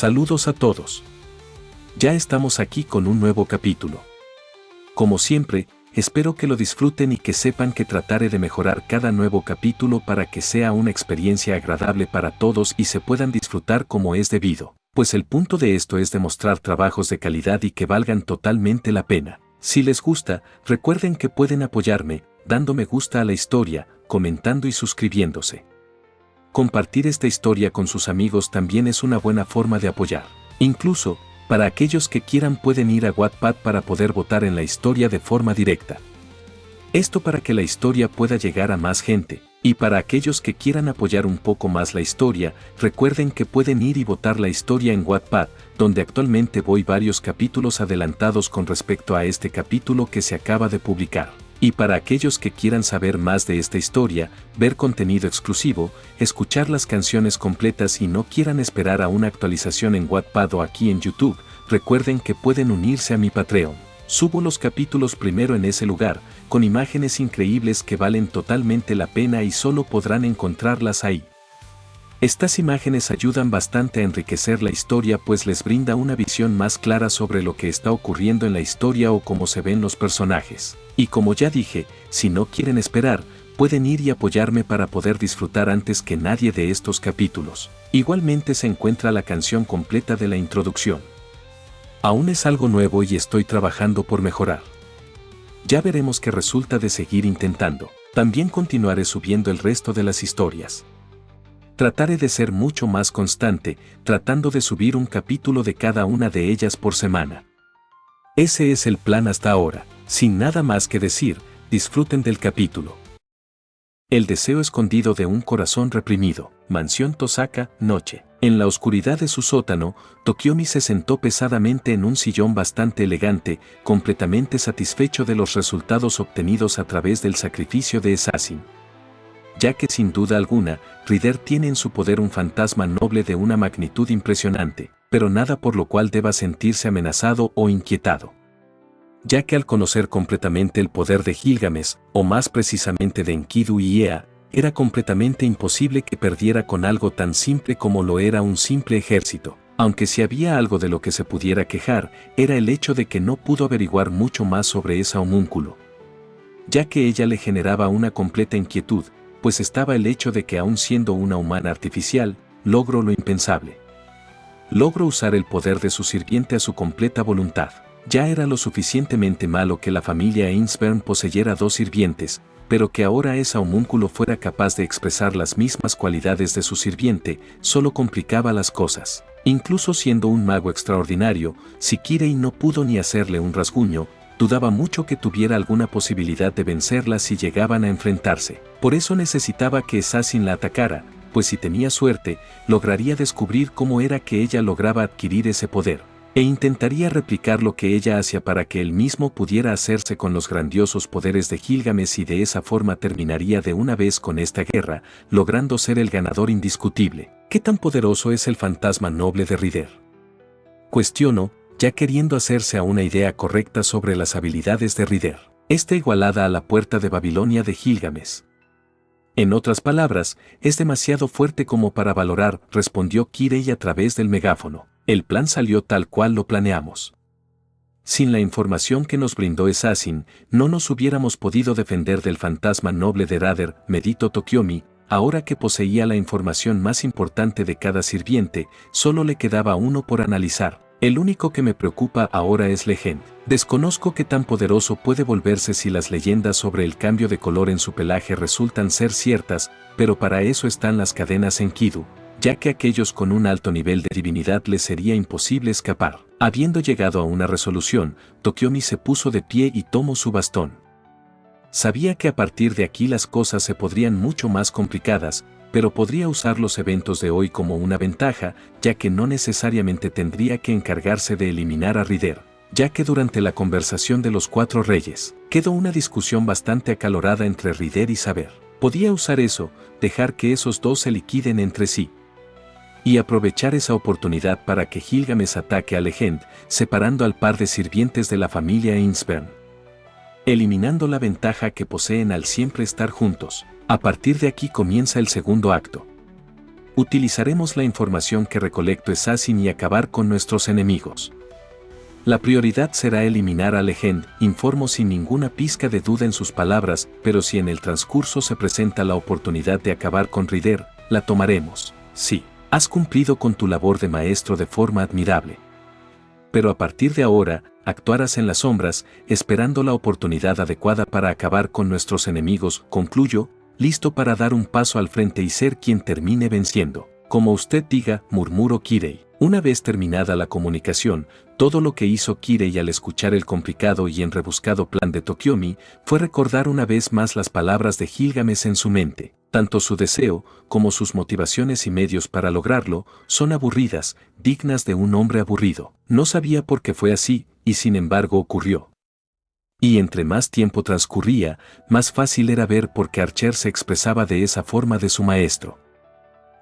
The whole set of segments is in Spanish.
Saludos a todos. Ya estamos aquí con un nuevo capítulo. Como siempre, espero que lo disfruten y que sepan que trataré de mejorar cada nuevo capítulo para que sea una experiencia agradable para todos y se puedan disfrutar como es debido, pues el punto de esto es demostrar trabajos de calidad y que valgan totalmente la pena. Si les gusta, recuerden que pueden apoyarme, dando me gusta a la historia, comentando y suscribiéndose. Compartir esta historia con sus amigos también es una buena forma de apoyar. Incluso, para aquellos que quieran pueden ir a Wattpad para poder votar en la historia de forma directa. Esto para que la historia pueda llegar a más gente, y para aquellos que quieran apoyar un poco más la historia, recuerden que pueden ir y votar la historia en Wattpad, donde actualmente voy varios capítulos adelantados con respecto a este capítulo que se acaba de publicar. Y para aquellos que quieran saber más de esta historia, ver contenido exclusivo, escuchar las canciones completas y no quieran esperar a una actualización en Wattpad o aquí en YouTube, recuerden que pueden unirse a mi Patreon. Subo los capítulos primero en ese lugar, con imágenes increíbles que valen totalmente la pena y solo podrán encontrarlas ahí. Estas imágenes ayudan bastante a enriquecer la historia pues les brinda una visión más clara sobre lo que está ocurriendo en la historia o cómo se ven los personajes. Y como ya dije, si no quieren esperar, pueden ir y apoyarme para poder disfrutar antes que nadie de estos capítulos. Igualmente se encuentra la canción completa de la introducción. Aún es algo nuevo y estoy trabajando por mejorar. Ya veremos qué resulta de seguir intentando. También continuaré subiendo el resto de las historias. Trataré de ser mucho más constante, tratando de subir un capítulo de cada una de ellas por semana. Ese es el plan hasta ahora. Sin nada más que decir, disfruten del capítulo. El deseo escondido de un corazón reprimido. Mansión Tosaka, noche. En la oscuridad de su sótano, Tokiomi se sentó pesadamente en un sillón bastante elegante, completamente satisfecho de los resultados obtenidos a través del sacrificio de Assassin. Ya que sin duda alguna, Rider tiene en su poder un fantasma noble de una magnitud impresionante, pero nada por lo cual deba sentirse amenazado o inquietado. Ya que al conocer completamente el poder de Gilgamesh, o más precisamente de Enkidu y Ea, era completamente imposible que perdiera con algo tan simple como lo era un simple ejército. Aunque si había algo de lo que se pudiera quejar, era el hecho de que no pudo averiguar mucho más sobre esa homúnculo. Ya que ella le generaba una completa inquietud, pues estaba el hecho de que aun siendo una humana artificial, logró lo impensable. Logró usar el poder de su sirviente a su completa voluntad. Ya era lo suficientemente malo que la familia Ainsburn poseyera dos sirvientes, pero que ahora esa homúnculo fuera capaz de expresar las mismas cualidades de su sirviente, solo complicaba las cosas. Incluso siendo un mago extraordinario, Sikirei no pudo ni hacerle un rasguño, dudaba mucho que tuviera alguna posibilidad de vencerla si llegaban a enfrentarse. Por eso necesitaba que Assassin la atacara, pues si tenía suerte, lograría descubrir cómo era que ella lograba adquirir ese poder, e intentaría replicar lo que ella hacía para que él mismo pudiera hacerse con los grandiosos poderes de Gilgamesh y de esa forma terminaría de una vez con esta guerra, logrando ser el ganador indiscutible. ¿Qué tan poderoso es el fantasma noble de Rider? Cuestiono, ya queriendo hacerse a una idea correcta sobre las habilidades de Rider. Está igualada a la puerta de Babilonia de Gilgamesh. En otras palabras, es demasiado fuerte como para valorar, respondió Kirei a través del megáfono. El plan salió tal cual lo planeamos. Sin la información que nos brindó Assassin, no nos hubiéramos podido defender del fantasma noble de Rider, meditó Tokiomi. Ahora que poseía la información más importante de cada sirviente, solo le quedaba uno por analizar. El único que me preocupa ahora es Legend. Desconozco qué tan poderoso puede volverse si las leyendas sobre el cambio de color en su pelaje resultan ser ciertas, pero para eso están las cadenas Enkidu, ya que a aquellos con un alto nivel de divinidad les sería imposible escapar. Habiendo llegado a una resolución, Tokiomi se puso de pie y tomó su bastón. Sabía que a partir de aquí las cosas se podrían mucho más complicadas, pero podría usar los eventos de hoy como una ventaja, ya que no necesariamente tendría que encargarse de eliminar a Rider, ya que durante la conversación de los cuatro reyes, quedó una discusión bastante acalorada entre Rider y Saber. Podía usar eso, dejar que esos dos se liquiden entre sí, y aprovechar esa oportunidad para que Gilgamesh ataque a Legend, separando al par de sirvientes de la familia Ainsburn, eliminando la ventaja que poseen al siempre estar juntos. A partir de aquí comienza el segundo acto. Utilizaremos la información que recolectó Assassin y acabar con nuestros enemigos. La prioridad será eliminar a Legend, informó sin ninguna pizca de duda en sus palabras, pero si en el transcurso se presenta la oportunidad de acabar con Ryder, la tomaremos. Sí, has cumplido con tu labor de maestro de forma admirable. Pero a partir de ahora, actuarás en las sombras, esperando la oportunidad adecuada para acabar con nuestros enemigos, concluyó, listo para dar un paso al frente y ser quien termine venciendo. Como usted diga, murmuró Kirei. Una vez terminada la comunicación, todo lo que hizo Kirei al escuchar el complicado y enrebuscado plan de Tokiomi fue recordar una vez más las palabras de Gilgamesh en su mente. Tanto su deseo como sus motivaciones y medios para lograrlo son aburridas, dignas de un hombre aburrido. No sabía por qué fue así, y sin embargo ocurrió. Y entre más tiempo transcurría, más fácil era ver por qué Archer se expresaba de esa forma de su maestro.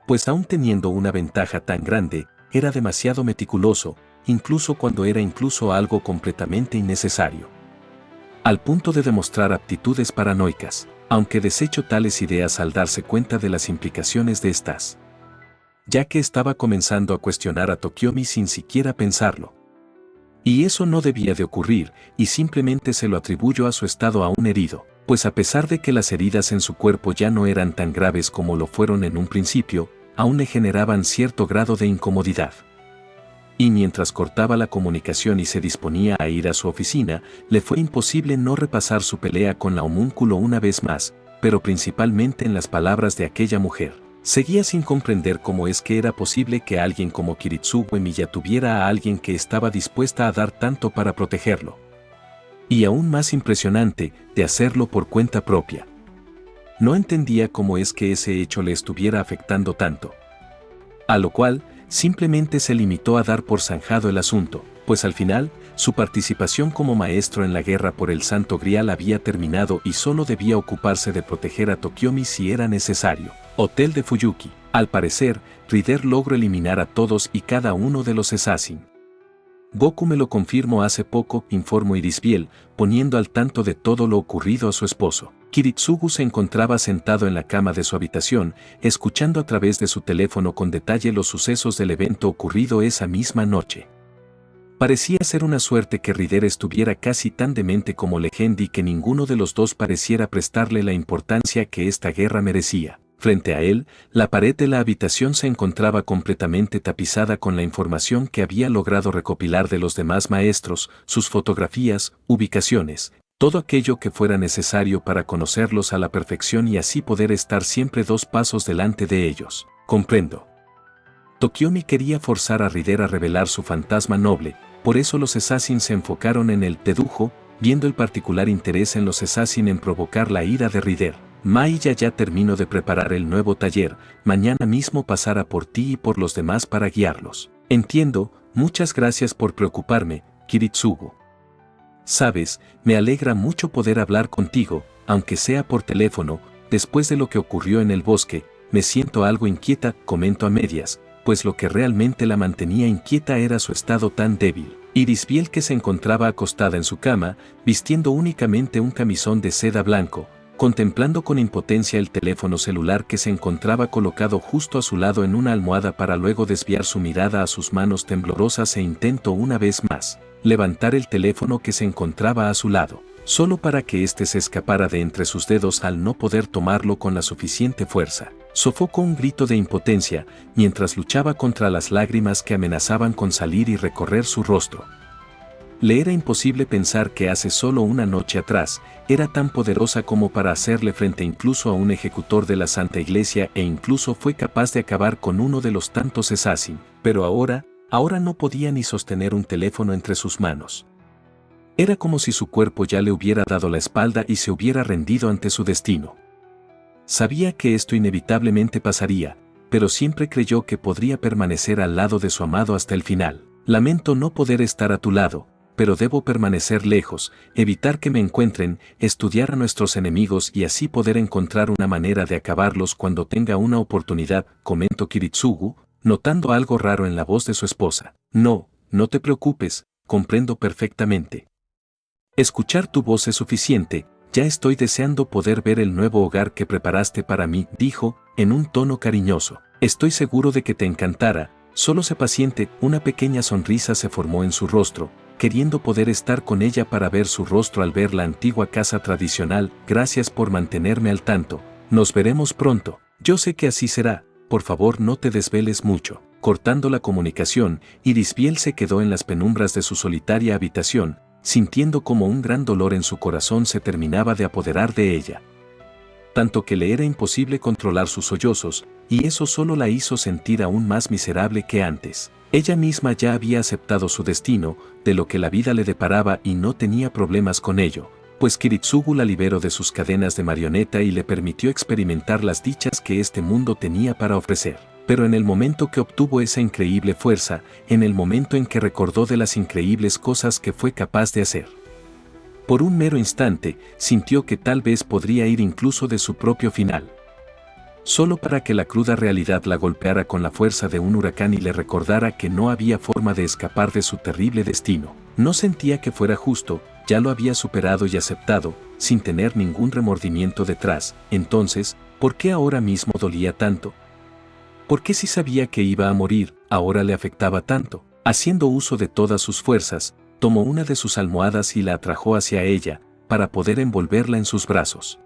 Pues aún teniendo una ventaja tan grande, era demasiado meticuloso, incluso cuando era incluso algo completamente innecesario. Al punto de demostrar aptitudes paranoicas, aunque desechó tales ideas al darse cuenta de las implicaciones de estas. Ya que estaba comenzando a cuestionar a Tokiomi sin siquiera pensarlo. Y eso no debía de ocurrir, y simplemente se lo atribuyó a su estado aún herido, pues a pesar de que las heridas en su cuerpo ya no eran tan graves como lo fueron en un principio, aún le generaban cierto grado de incomodidad. Y mientras cortaba la comunicación y se disponía a ir a su oficina, le fue imposible no repasar su pelea con la homúnculo una vez más, pero principalmente en las palabras de aquella mujer. Seguía sin comprender cómo es que era posible que alguien como Kiritsugu Emiya tuviera a alguien que estaba dispuesta a dar tanto para protegerlo. Y aún más impresionante, de hacerlo por cuenta propia. No entendía cómo es que ese hecho le estuviera afectando tanto. A lo cual, simplemente se limitó a dar por zanjado el asunto, pues al final, su participación como maestro en la guerra por el Santo Grial había terminado y solo debía ocuparse de proteger a Tokiomi si era necesario. Hotel de Fuyuki. Al parecer, Ryder logró eliminar a todos y cada uno de los Assassin. Goku me lo confirmó hace poco, informó Irisbiel, poniendo al tanto de todo lo ocurrido a su esposo. Kiritsugu se encontraba sentado en la cama de su habitación, escuchando a través de su teléfono con detalle los sucesos del evento ocurrido esa misma noche. Parecía ser una suerte que Ryder estuviera casi tan demente como Legend y que ninguno de los dos pareciera prestarle la importancia que esta guerra merecía. Frente a él, la pared de la habitación se encontraba completamente tapizada con la información que había logrado recopilar de los demás maestros, sus fotografías, ubicaciones, todo aquello que fuera necesario para conocerlos a la perfección y así poder estar siempre 2 pasos delante de ellos. Comprendo. Tokiomi quería forzar a Ryder a revelar su fantasma noble, por eso los Assassin se enfocaron en él, dedujo, viendo el particular interés en los Assassin en provocar la ira de Ryder. Mai ya terminó de preparar el nuevo taller, mañana mismo pasará por ti y por los demás para guiarlos. Entiendo, muchas gracias por preocuparme, Kiritsugu. Sabes, me alegra mucho poder hablar contigo, aunque sea por teléfono, después de lo que ocurrió en el bosque, me siento algo inquieta, comento a medias, pues lo que realmente la mantenía inquieta era su estado tan débil. Irisbiel, que se encontraba acostada en su cama, vistiendo únicamente un camisón de seda blanco, contemplando con impotencia el teléfono celular que se encontraba colocado justo a su lado en una almohada para luego desviar su mirada a sus manos temblorosas e intentó una vez más levantar el teléfono que se encontraba a su lado, solo para que éste se escapara de entre sus dedos al no poder tomarlo con la suficiente fuerza. Sofocó un grito de impotencia mientras luchaba contra las lágrimas que amenazaban con salir y recorrer su rostro. Le era imposible pensar que hace solo una noche atrás, era tan poderosa como para hacerle frente incluso a un ejecutor de la Santa Iglesia e incluso fue capaz de acabar con uno de los tantos Assassin, pero ahora no podía ni sostener un teléfono entre sus manos. Era como si su cuerpo ya le hubiera dado la espalda y se hubiera rendido ante su destino. Sabía que esto inevitablemente pasaría, pero siempre creyó que podría permanecer al lado de su amado hasta el final. Lamento no poder estar a tu lado, pero debo permanecer lejos, evitar que me encuentren, estudiar a nuestros enemigos y así poder encontrar una manera de acabarlos cuando tenga una oportunidad, comentó Kiritsugu, notando algo raro en la voz de su esposa. No te preocupes, comprendo perfectamente. Escuchar tu voz es suficiente, ya estoy deseando poder ver el nuevo hogar que preparaste para mí, dijo, en un tono cariñoso. Estoy seguro de que te encantará, solo sé paciente. Una pequeña sonrisa se formó en su rostro, queriendo poder estar con ella para ver su rostro al ver la antigua casa tradicional. Gracias por mantenerme al tanto. Nos veremos pronto. Yo sé que así será, por favor no te desveles mucho. Cortando la comunicación, Irisbiel se quedó en las penumbras de su solitaria habitación, sintiendo como un gran dolor en su corazón se terminaba de apoderar de ella. Tanto que le era imposible controlar sus sollozos, y eso solo la hizo sentir aún más miserable que antes. Ella misma ya había aceptado su destino, de lo que la vida le deparaba, y no tenía problemas con ello, pues Kiritsugu la liberó de sus cadenas de marioneta y le permitió experimentar las dichas que este mundo tenía para ofrecer. Pero en el momento que obtuvo esa increíble fuerza, en el momento en que recordó de las increíbles cosas que fue capaz de hacer, por un mero instante, sintió que tal vez podría ir incluso de su propio final. Solo para que la cruda realidad la golpeara con la fuerza de un huracán y le recordara que no había forma de escapar de su terrible destino. No sentía que fuera justo, ya lo había superado y aceptado, sin tener ningún remordimiento detrás. Entonces, ¿por qué ahora mismo dolía tanto? ¿Por qué si sabía que iba a morir, ahora le afectaba tanto? Haciendo uso de todas sus fuerzas, tomó una de sus almohadas y la atrajo hacia ella, para poder envolverla en sus brazos.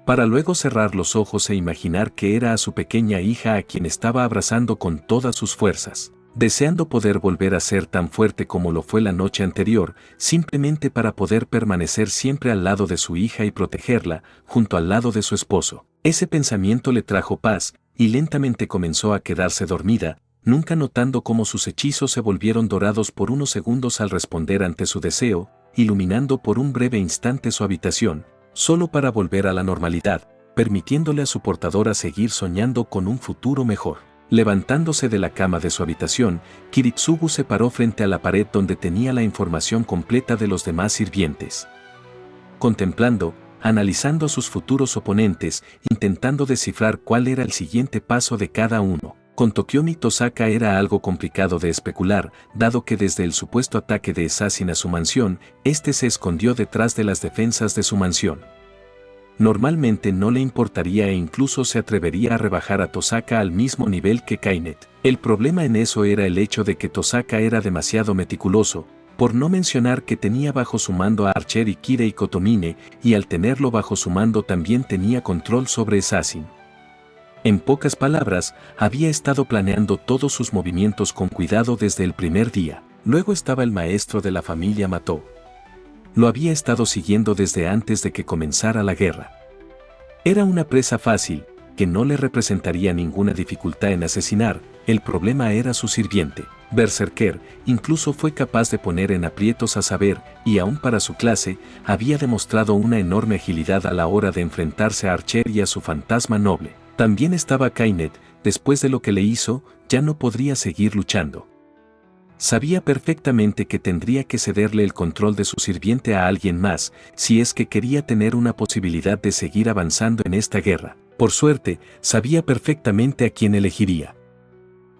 Para luego cerrar los ojos e imaginar que era a su pequeña hija a quien estaba abrazando con todas sus fuerzas, deseando poder volver a ser tan fuerte como lo fue la noche anterior, simplemente para poder permanecer siempre al lado de su hija y protegerla, junto al lado de su esposo. Ese pensamiento le trajo paz, y lentamente comenzó a quedarse dormida, nunca notando cómo sus hechizos se volvieron dorados por unos segundos al responder ante su deseo, iluminando por un breve instante su habitación, solo para volver a la normalidad, permitiéndole a su portadora seguir soñando con un futuro mejor. Levantándose de la cama de su habitación, Kiritsugu se paró frente a la pared donde tenía la información completa de los demás sirvientes. Contemplando, analizando a sus futuros oponentes, intentando descifrar cuál era el siguiente paso de cada uno. Con Tokiomi Tosaka era algo complicado de especular, dado que desde el supuesto ataque de Assassin a su mansión, este se escondió detrás de las defensas de su mansión. Normalmente no le importaría e incluso se atrevería a rebajar a Tosaka al mismo nivel que Kainet. El problema en eso era el hecho de que Tosaka era demasiado meticuloso, por no mencionar que tenía bajo su mando a Archer y Kira y Kotomine, y al tenerlo bajo su mando también tenía control sobre Assassin. En pocas palabras, había estado planeando todos sus movimientos con cuidado desde el primer día. Luego estaba el maestro de la familia Matō. Lo había estado siguiendo desde antes de que comenzara la guerra. Era una presa fácil, que no le representaría ninguna dificultad en asesinar. El problema era su sirviente. Berserker incluso fue capaz de poner en aprietos a Saber, y aún para su clase, había demostrado una enorme agilidad a la hora de enfrentarse a Archer y a su fantasma noble. También estaba Kainet, después de lo que le hizo, ya no podría seguir luchando. Sabía perfectamente que tendría que cederle el control de su sirviente a alguien más, si es que quería tener una posibilidad de seguir avanzando en esta guerra. Por suerte, sabía perfectamente a quién elegiría.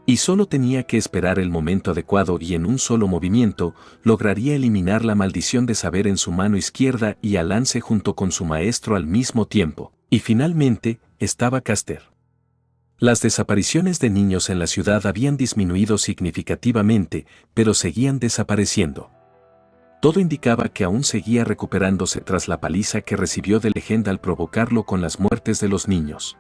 Y solo tenía que esperar el momento adecuado y en un solo movimiento, lograría eliminar la maldición de Saber en su mano izquierda y a Lance junto con su maestro al mismo tiempo. Y finalmente, estaba Caster. Las desapariciones de niños en la ciudad habían disminuido significativamente, pero seguían desapareciendo. Todo indicaba que aún seguía recuperándose tras la paliza que recibió de Legend al provocarlo con las muertes de los niños.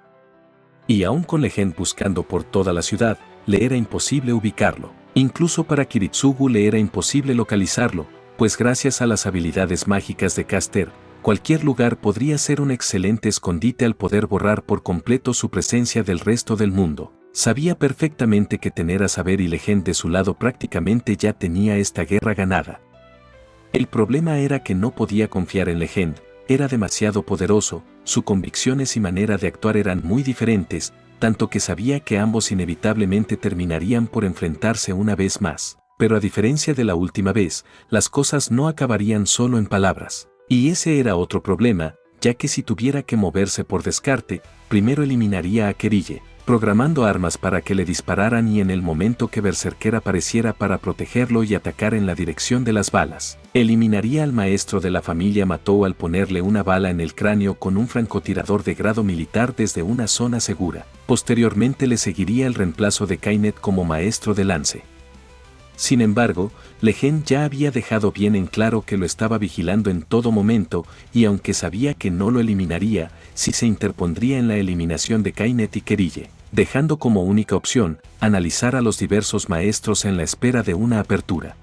Y aún con Legend buscando por toda la ciudad, le era imposible ubicarlo. Incluso para Kiritsugu le era imposible localizarlo, pues gracias a las habilidades mágicas de Caster, cualquier lugar podría ser un excelente escondite al poder borrar por completo su presencia del resto del mundo. Sabía perfectamente que tener a Saber y Legend de su lado prácticamente ya tenía esta guerra ganada. El problema era que no podía confiar en Legend, era demasiado poderoso, sus convicciones y manera de actuar eran muy diferentes, tanto que sabía que ambos inevitablemente terminarían por enfrentarse una vez más. Pero a diferencia de la última vez, las cosas no acabarían solo en palabras. Y ese era otro problema, ya que si tuviera que moverse por descarte, primero eliminaría a Kerille. programando armas para que le dispararan y en el momento que Berserker apareciera para protegerlo y atacar en la dirección de las balas. Eliminaría al maestro de la familia Matou al ponerle una bala en el cráneo con un francotirador de grado militar desde una zona segura. Posteriormente le seguiría el reemplazo de Kainet como maestro de lance. Sin embargo, Legend ya había dejado bien en claro que lo estaba vigilando en todo momento y aunque sabía que no lo eliminaría, sí se interpondría en la eliminación de Kainet y Kerille, dejando como única opción analizar a los diversos maestros en la espera de una apertura.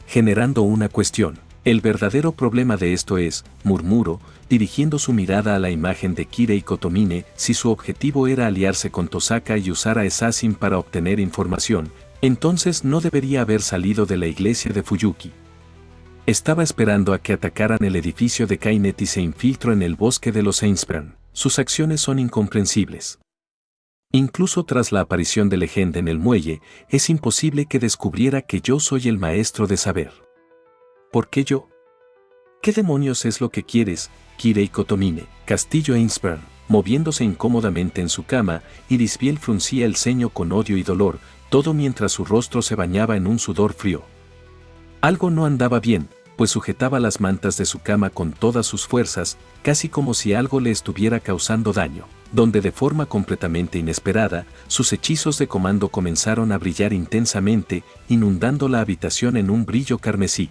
Generando una cuestión. El verdadero problema de esto es, murmuró, dirigiendo su mirada a la imagen de Kirei Kotomine, si su objetivo era aliarse con Tosaka y usar a Assassin para obtener información, entonces no debería haber salido de la iglesia de Fuyuki. Estaba esperando a que atacaran el edificio de Kainet y se infiltró en el bosque de los Ainsburn. Sus acciones son incomprensibles. Incluso tras la aparición de Legend en el muelle, es imposible que descubriera que yo soy el maestro de saber. ¿Por qué yo? ¿Qué demonios es lo que quieres, Kirei Kotomine? Castillo Ainsburn. Moviéndose incómodamente en su cama, Irisbiel fruncía el ceño con odio y dolor, todo mientras su rostro se bañaba en un sudor frío. Algo no andaba bien, pues sujetaba las mantas de su cama con todas sus fuerzas, casi como si algo le estuviera causando daño, donde de forma completamente inesperada, sus hechizos de comando comenzaron a brillar intensamente, inundando la habitación en un brillo carmesí.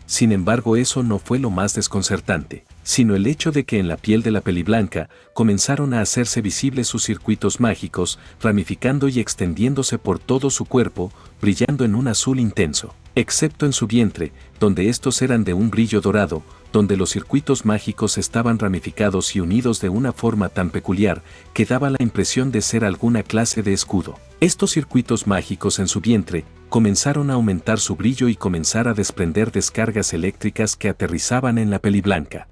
Sin embargo, eso no fue lo más desconcertante, sino el hecho de que en la piel de la peliblanca comenzaron a hacerse visibles sus circuitos mágicos, ramificando y extendiéndose por todo su cuerpo, brillando en un azul intenso, excepto en su vientre, donde estos eran de un brillo dorado, donde los circuitos mágicos estaban ramificados y unidos de una forma tan peculiar que daba la impresión de ser alguna clase de escudo. Estos circuitos mágicos en su vientre comenzaron a aumentar su brillo y comenzar a desprender descargas eléctricas que aterrizaban en la peliblanca,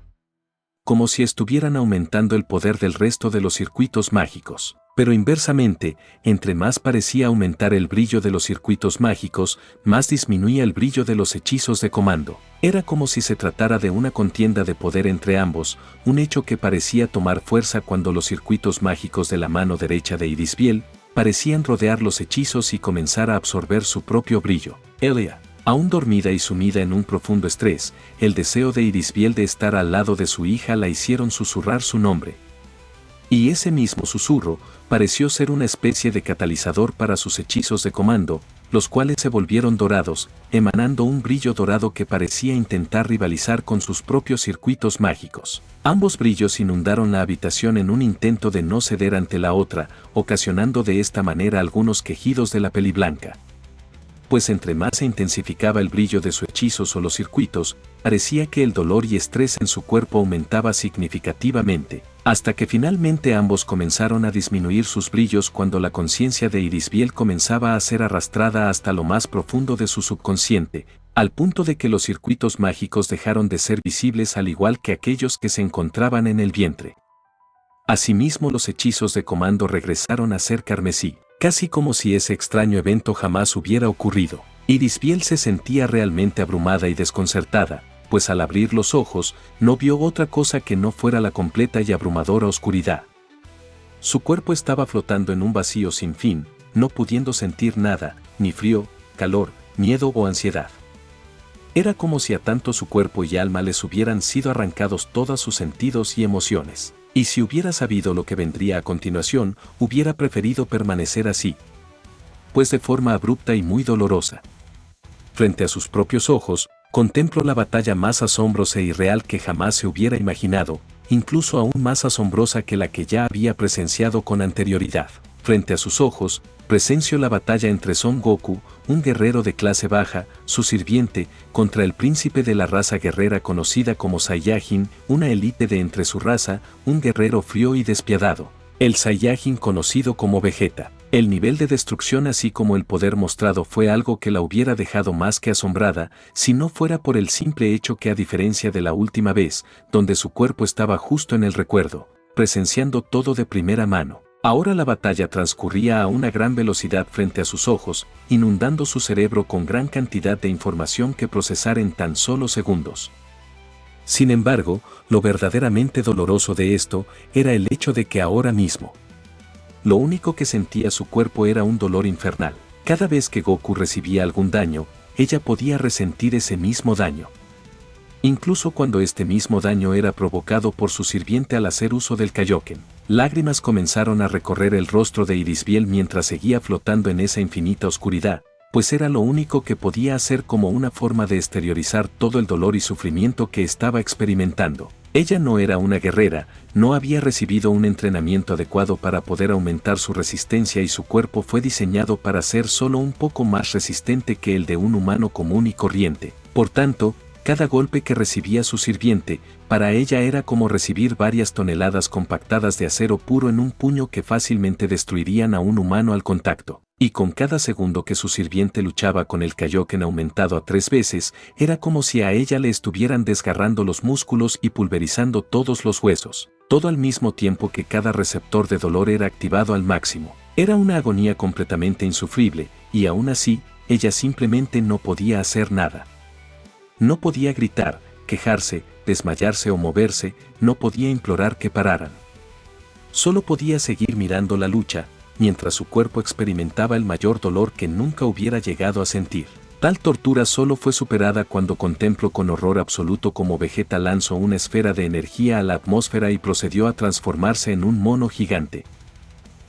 como si estuvieran aumentando el poder del resto de los circuitos mágicos. Pero inversamente, entre más parecía aumentar el brillo de los circuitos mágicos, más disminuía el brillo de los hechizos de comando. Era como si se tratara de una contienda de poder entre ambos, un hecho que parecía tomar fuerza cuando los circuitos mágicos de la mano derecha de Irisbiel parecían rodear los hechizos y comenzar a absorber su propio brillo. Elia, aún dormida y sumida en un profundo estrés, el deseo de Irisbiel de estar al lado de su hija la hicieron susurrar su nombre. Y ese mismo susurro pareció ser una especie de catalizador para sus hechizos de comando, los cuales se volvieron dorados, emanando un brillo dorado que parecía intentar rivalizar con sus propios circuitos mágicos. Ambos brillos inundaron la habitación en un intento de no ceder ante la otra, ocasionando de esta manera algunos quejidos de la peliblanca. Pues entre más se intensificaba el brillo de sus hechizos o los circuitos, parecía que el dolor y estrés en su cuerpo aumentaba significativamente, hasta que finalmente ambos comenzaron a disminuir sus brillos cuando la conciencia de Irisbiel comenzaba a ser arrastrada hasta lo más profundo de su subconsciente, al punto de que los circuitos mágicos dejaron de ser visibles al igual que aquellos que se encontraban en el vientre. Asimismo, los hechizos de comando regresaron a ser carmesí, casi como si ese extraño evento jamás hubiera ocurrido. Irisbiel se sentía realmente abrumada y desconcertada, pues al abrir los ojos, no vio otra cosa que no fuera la completa y abrumadora oscuridad. Su cuerpo estaba flotando en un vacío sin fin, no pudiendo sentir nada, ni frío, calor, miedo o ansiedad. Era como si a tanto su cuerpo y alma les hubieran sido arrancados todos sus sentidos y emociones. Y si hubiera sabido lo que vendría a continuación, hubiera preferido permanecer así, pues de forma abrupta y muy dolorosa. Frente a sus propios ojos, contempló la batalla más asombrosa e irreal que jamás se hubiera imaginado, incluso aún más asombrosa que la que ya había presenciado con anterioridad. Frente a sus ojos, presenció la batalla entre Son Goku, un guerrero de clase baja, su sirviente, contra el príncipe de la raza guerrera conocida como Saiyajin, una élite de entre su raza, un guerrero frío y despiadado, el Saiyajin conocido como Vegeta. El nivel de destrucción así como el poder mostrado fue algo que la hubiera dejado más que asombrada, si no fuera por el simple hecho que a diferencia de la última vez, donde su cuerpo estaba justo en el recuerdo, presenciando todo de primera mano. Ahora la batalla transcurría a una gran velocidad frente a sus ojos, inundando su cerebro con gran cantidad de información que procesar en tan solo segundos. Sin embargo, lo verdaderamente doloroso de esto era el hecho de que ahora mismo lo único que sentía su cuerpo era un dolor infernal. Cada vez que Goku recibía algún daño, ella podía resentir ese mismo daño. Incluso cuando este mismo daño era provocado por su sirviente al hacer uso del Kaioken. Lágrimas comenzaron a recorrer el rostro de Irisbiel mientras seguía flotando en esa infinita oscuridad, pues era lo único que podía hacer como una forma de exteriorizar todo el dolor y sufrimiento que estaba experimentando. Ella no era una guerrera, no había recibido un entrenamiento adecuado para poder aumentar su resistencia y su cuerpo fue diseñado para ser solo un poco más resistente que el de un humano común y corriente. Por tanto, cada golpe que recibía su sirviente, para ella era como recibir varias toneladas compactadas de acero puro en un puño que fácilmente destruirían a un humano al contacto. Y con cada segundo que su sirviente luchaba con el Kaioken aumentado a 3 veces, era como si a ella le estuvieran desgarrando los músculos y pulverizando todos los huesos. Todo al mismo tiempo que cada receptor de dolor era activado al máximo. Era una agonía completamente insufrible, y aún así, ella simplemente no podía hacer nada. No podía gritar, quejarse, desmayarse o moverse, no podía implorar que pararan. Solo podía seguir mirando la lucha, mientras su cuerpo experimentaba el mayor dolor que nunca hubiera llegado a sentir. Tal tortura solo fue superada cuando contempló con horror absoluto cómo Vegeta lanzó una esfera de energía a la atmósfera y procedió a transformarse en un mono gigante.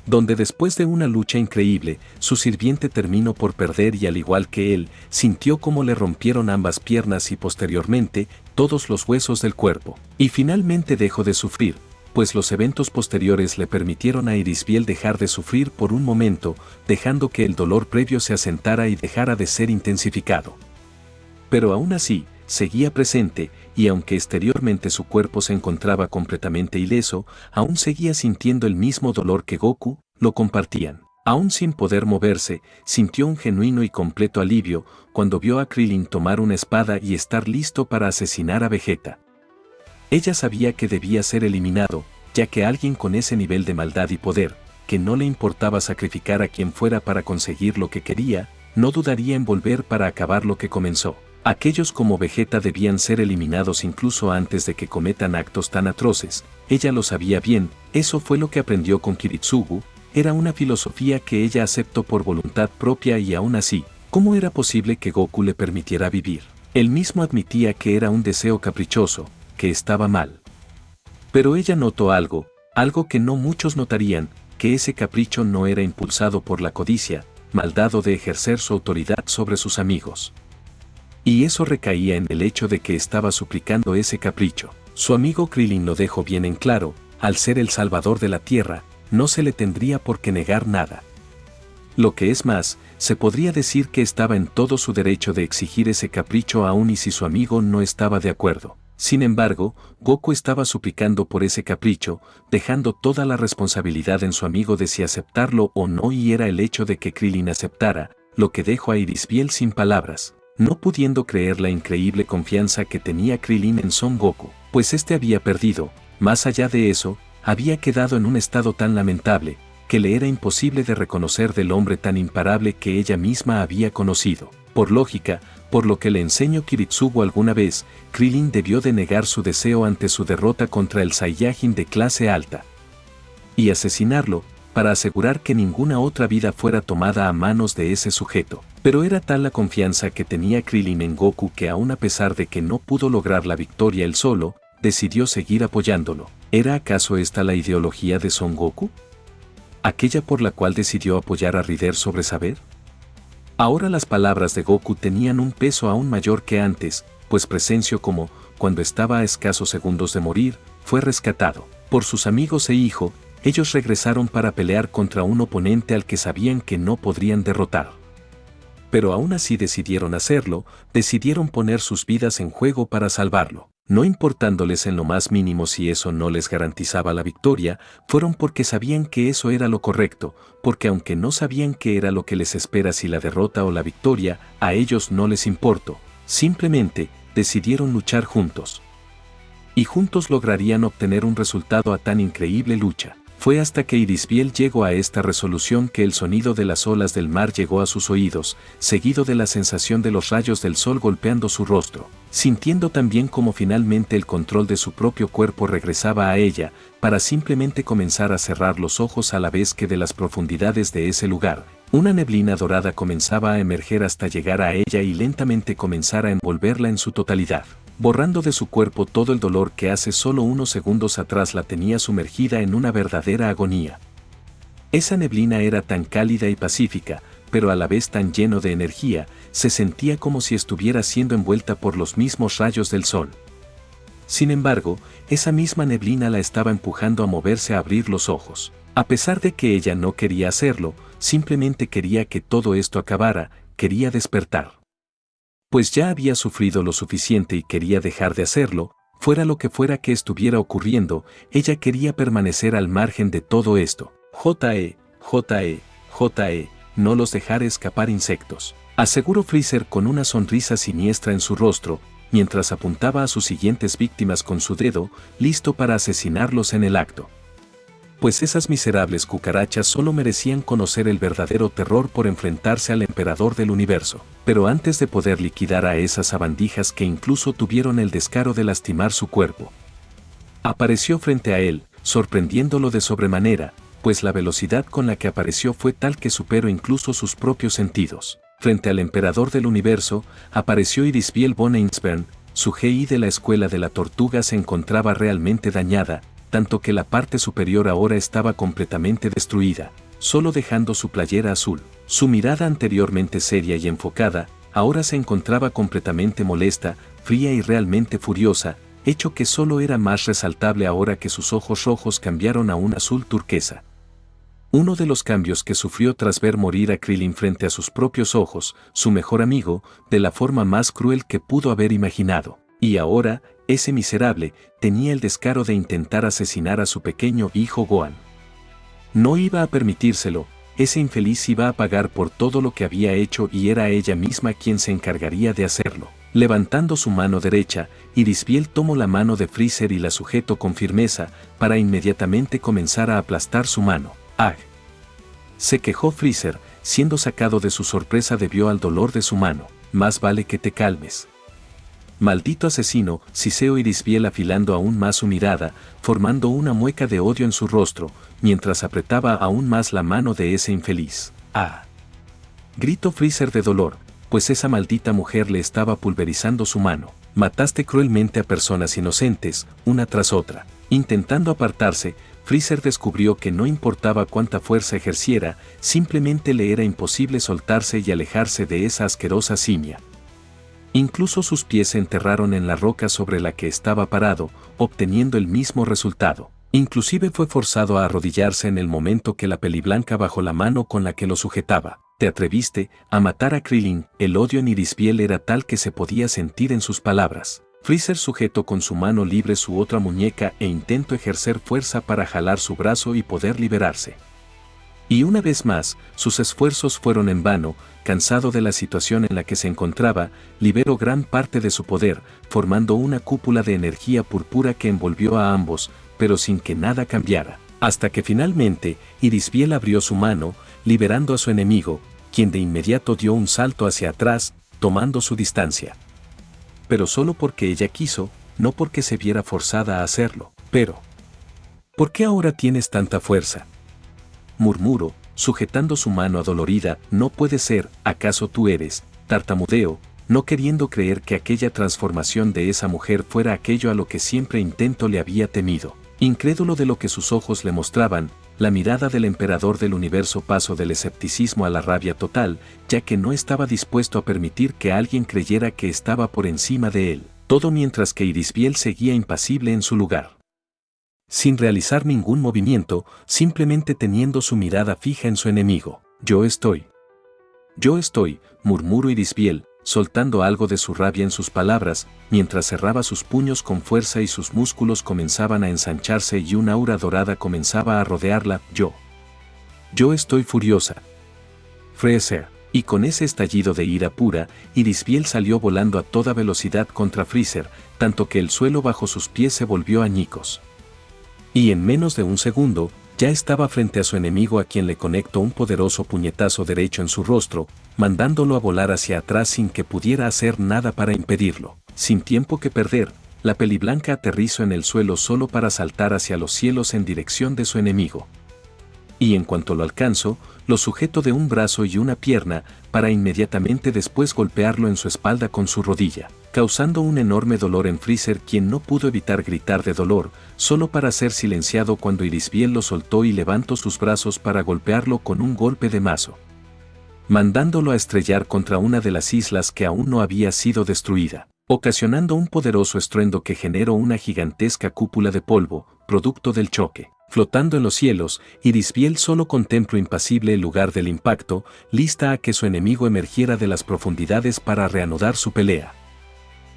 Donde después de una lucha increíble, su sirviente terminó por perder y al igual que él, sintió cómo le rompieron ambas piernas y posteriormente, todos los huesos del cuerpo. Y finalmente dejó de sufrir, pues los eventos posteriores le permitieron a Irisbiel dejar de sufrir por un momento, dejando que el dolor previo se asentara y dejara de ser intensificado. Pero aún así, seguía presente, y aunque exteriormente su cuerpo se encontraba completamente ileso, aún seguía sintiendo el mismo dolor que Goku, lo compartían. Aún sin poder moverse, sintió un genuino y completo alivio cuando vio a Krillin tomar una espada y estar listo para asesinar a Vegeta. Ella sabía que debía ser eliminado, ya que alguien con ese nivel de maldad y poder, que no le importaba sacrificar a quien fuera para conseguir lo que quería, no dudaría en volver para acabar lo que comenzó. Aquellos como Vegeta debían ser eliminados incluso antes de que cometan actos tan atroces. Ella lo sabía bien, eso fue lo que aprendió con Kiritsugu, era una filosofía que ella aceptó por voluntad propia y aún así, ¿cómo era posible que Goku le permitiera vivir? Él mismo admitía que era un deseo caprichoso, que estaba mal. Pero ella notó algo que no muchos notarían, que ese capricho no era impulsado por la codicia, maldad o de ejercer su autoridad sobre sus amigos. Y eso recaía en el hecho de que estaba suplicando ese capricho. Su amigo Krillin lo dejó bien en claro, al ser el salvador de la Tierra, no se le tendría por qué negar nada. Lo que es más, se podría decir que estaba en todo su derecho de exigir ese capricho aun y si su amigo no estaba de acuerdo. Sin embargo, Goku estaba suplicando por ese capricho, dejando toda la responsabilidad en su amigo de si aceptarlo o no y era el hecho de que Krillin aceptara, lo que dejó a Irisbiel sin palabras. No pudiendo creer la increíble confianza que tenía Krillin en Son Goku, pues este había perdido, más allá de eso, había quedado en un estado tan lamentable, que le era imposible de reconocer del hombre tan imparable que ella misma había conocido. Por lógica, por lo que le enseñó Kiritsugu alguna vez, Krillin debió de negar su deseo ante su derrota contra el Saiyajin de clase alta. Y asesinarlo, para asegurar que ninguna otra vida fuera tomada a manos de ese sujeto. Pero era tal la confianza que tenía Krillin en Goku que aun a pesar de que no pudo lograr la victoria él solo, decidió seguir apoyándolo. ¿Era acaso esta la ideología de Son Goku? ¿Aquella por la cual decidió apoyar a Rider sobre saber? Ahora las palabras de Goku tenían un peso aún mayor que antes, pues presenció cómo, cuando estaba a escasos segundos de morir, fue rescatado por sus amigos e hijo. Ellos regresaron para pelear contra un oponente al que sabían que no podrían derrotar. Pero aún así decidieron hacerlo, decidieron poner sus vidas en juego para salvarlo. No importándoles en lo más mínimo si eso no les garantizaba la victoria, fueron porque sabían que eso era lo correcto, porque aunque no sabían qué era lo que les espera si la derrota o la victoria, a ellos no les importó. Simplemente, decidieron luchar juntos. Y juntos lograrían obtener un resultado a tan increíble lucha. Fue hasta que Irisbiel llegó a esta resolución que el sonido de las olas del mar llegó a sus oídos, seguido de la sensación de los rayos del sol golpeando su rostro. sintiendo también como finalmente el control de su propio cuerpo regresaba a ella, para simplemente comenzar a cerrar los ojos a la vez que de las profundidades de ese lugar, una neblina dorada comenzaba a emerger hasta llegar a ella y lentamente comenzar a envolverla en su totalidad, borrando de su cuerpo todo el dolor que hace solo unos segundos atrás la tenía sumergida en una verdadera agonía. Esa neblina era tan cálida y pacífica, pero a la vez tan lleno de energía, se sentía como si estuviera siendo envuelta por los mismos rayos del sol. Sin embargo, esa misma neblina la estaba empujando a moverse a abrir los ojos. A pesar de que ella no quería hacerlo, simplemente quería que todo esto acabara, quería despertar. Pues ya había sufrido lo suficiente y quería dejar de hacerlo, fuera lo que fuera que estuviera ocurriendo, ella quería permanecer al margen de todo esto. J.E. No los dejaré escapar insectos, aseguró Freezer con una sonrisa siniestra en su rostro, mientras apuntaba a sus siguientes víctimas con su dedo, listo para asesinarlos en el acto. Pues esas miserables cucarachas solo merecían conocer el verdadero terror por enfrentarse al emperador del universo. Pero antes de poder liquidar a esas sabandijas que incluso tuvieron el descaro de lastimar su cuerpo, apareció frente a él, sorprendiéndolo de sobremanera, pues la velocidad con la que apareció fue tal que superó incluso sus propios sentidos. Frente al emperador del universo, apareció Irisbiel von Einsberg, su GI de la escuela de la tortuga se encontraba realmente dañada, tanto que la parte superior ahora estaba completamente destruida, solo dejando su playera azul. Su mirada anteriormente seria y enfocada, ahora se encontraba completamente molesta, fría y realmente furiosa, hecho que solo era más resaltable ahora que sus ojos rojos cambiaron a un azul turquesa. Uno de los cambios que sufrió tras ver morir a Krillin frente a sus propios ojos, su mejor amigo, de la forma más cruel que pudo haber imaginado. Y ahora, ese miserable, tenía el descaro de intentar asesinar a su pequeño hijo Gohan. No iba a permitírselo, ese infeliz iba a pagar por todo lo que había hecho y era ella misma quien se encargaría de hacerlo. Levantando su mano derecha, Irisbiel tomó la mano de Freezer y la sujetó con firmeza, para inmediatamente comenzar a aplastar su mano. ¡Ah! Se quejó Freezer, siendo sacado de su sorpresa debido al dolor de su mano. Más vale que te calmes. Maldito asesino, siseó Irisbiel afilando aún más su mirada, formando una mueca de odio en su rostro, mientras apretaba aún más la mano de ese infeliz. ¡Ah! Gritó Freezer de dolor, pues esa maldita mujer le estaba pulverizando su mano. Mataste cruelmente a personas inocentes, una tras otra. Intentando apartarse, Freezer descubrió que no importaba cuánta fuerza ejerciera, simplemente le era imposible soltarse y alejarse de esa asquerosa simia. Incluso sus pies se enterraron en la roca sobre la que estaba parado, obteniendo el mismo resultado. Inclusive fue forzado a arrodillarse en el momento que la peliblanca bajó la mano con la que lo sujetaba. Te atreviste a matar a Krillin. El odio en Irisbiel era tal que se podía sentir en sus palabras. Freezer sujetó con su mano libre su otra muñeca e intentó ejercer fuerza para jalar su brazo y poder liberarse. Y una vez más, sus esfuerzos fueron en vano. Cansado de la situación en la que se encontraba, liberó gran parte de su poder, formando una cúpula de energía púrpura que envolvió a ambos, pero sin que nada cambiara. Hasta que finalmente, Irisbiel abrió su mano, liberando a su enemigo, quien de inmediato dio un salto hacia atrás, tomando su distancia. Pero solo porque ella quiso, no porque se viera forzada a hacerlo. Pero, ¿por qué ahora tienes tanta fuerza?, murmuró, sujetando su mano adolorida. No puede ser, ¿acaso tú eres? Tartamudeó, no queriendo creer que aquella transformación de esa mujer fuera aquello a lo que siempre intento le había temido. Incrédulo de lo que sus ojos le mostraban, la mirada del emperador del universo pasó del escepticismo a la rabia total, ya que no estaba dispuesto a permitir que alguien creyera que estaba por encima de él, todo mientras que Irisbiel seguía impasible en su lugar, sin realizar ningún movimiento, simplemente teniendo su mirada fija en su enemigo. Yo estoy, murmuró Irisbiel, soltando algo de su rabia en sus palabras, mientras cerraba sus puños con fuerza y sus músculos comenzaban a ensancharse y una aura dorada comenzaba a rodearla. Yo estoy furiosa. Freezer. Y con ese estallido de ira pura, Irisbiel salió volando a toda velocidad contra Freezer, tanto que el suelo bajo sus pies se volvió añicos. Y en menos de un segundo, ya estaba frente a su enemigo, a quien le conectó un poderoso puñetazo derecho en su rostro, mandándolo a volar hacia atrás sin que pudiera hacer nada para impedirlo. Sin tiempo que perder, la peliblanca aterrizó en el suelo solo para saltar hacia los cielos en dirección de su enemigo. Y en cuanto lo alcanzó, lo sujetó de un brazo y una pierna, para inmediatamente después golpearlo en su espalda con su rodilla, causando un enorme dolor en Freezer, quien no pudo evitar gritar de dolor, solo para ser silenciado cuando Irisbiel lo soltó y levantó sus brazos para golpearlo con un golpe de mazo, mandándolo a estrellar contra una de las islas que aún no había sido destruida, ocasionando un poderoso estruendo que generó una gigantesca cúpula de polvo, producto del choque. Flotando en los cielos, Irisbiel solo contempló impasible el lugar del impacto, lista a que su enemigo emergiera de las profundidades para reanudar su pelea.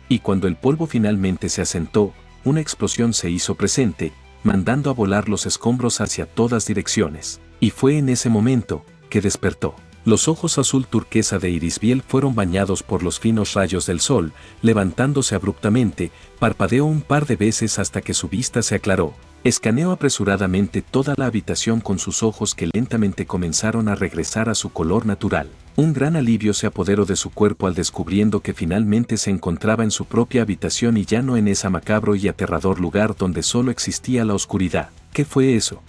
Y cuando el polvo finalmente se asentó, una explosión se hizo presente, mandando a volar los escombros hacia todas direcciones. Y fue en ese momento que despertó. Los ojos azul turquesa de Irisbiel fueron bañados por los finos rayos del sol, levantándose abruptamente, parpadeó un par de veces hasta que su vista se aclaró. Escaneó apresuradamente toda la habitación con sus ojos que lentamente comenzaron a regresar a su color natural. Un gran alivio se apoderó de su cuerpo al descubriendo que finalmente se encontraba en su propia habitación y ya no en ese macabro y aterrador lugar donde solo existía la oscuridad. ¿Qué fue eso?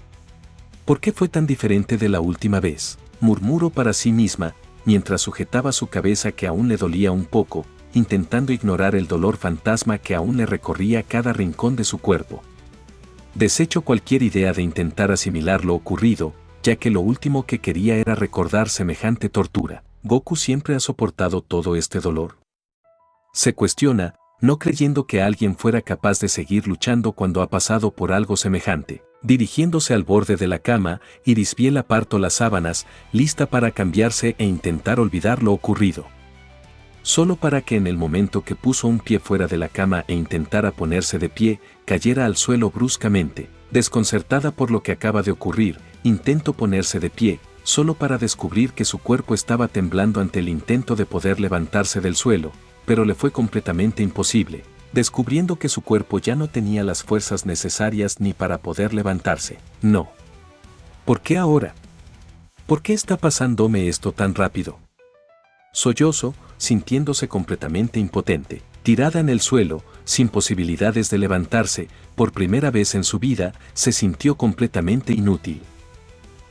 ¿Por qué fue tan diferente de la última vez? Murmuró para sí misma, mientras sujetaba su cabeza que aún le dolía un poco, intentando ignorar el dolor fantasma que aún le recorría cada rincón de su cuerpo. Desechó cualquier idea de intentar asimilar lo ocurrido, ya que lo último que quería era recordar semejante tortura. ¿Goku siempre ha soportado todo este dolor? Se cuestiona, no creyendo que alguien fuera capaz de seguir luchando cuando ha pasado por algo semejante. Dirigiéndose al borde de la cama, Irisbiel apartó las sábanas, lista para cambiarse e intentar olvidar lo ocurrido. Solo para que en el momento que puso un pie fuera de la cama e intentara ponerse de pie, cayera al suelo bruscamente. Desconcertada por lo que acaba de ocurrir, intentó ponerse de pie, solo para descubrir que su cuerpo estaba temblando ante el intento de poder levantarse del suelo, pero le fue completamente imposible, descubriendo que su cuerpo ya no tenía las fuerzas necesarias ni para poder levantarse. No. ¿Por qué ahora? ¿Por qué está pasándome esto tan rápido? Sollozó, sintiéndose completamente impotente, tirada en el suelo, sin posibilidades de levantarse, por primera vez en su vida, se sintió completamente inútil.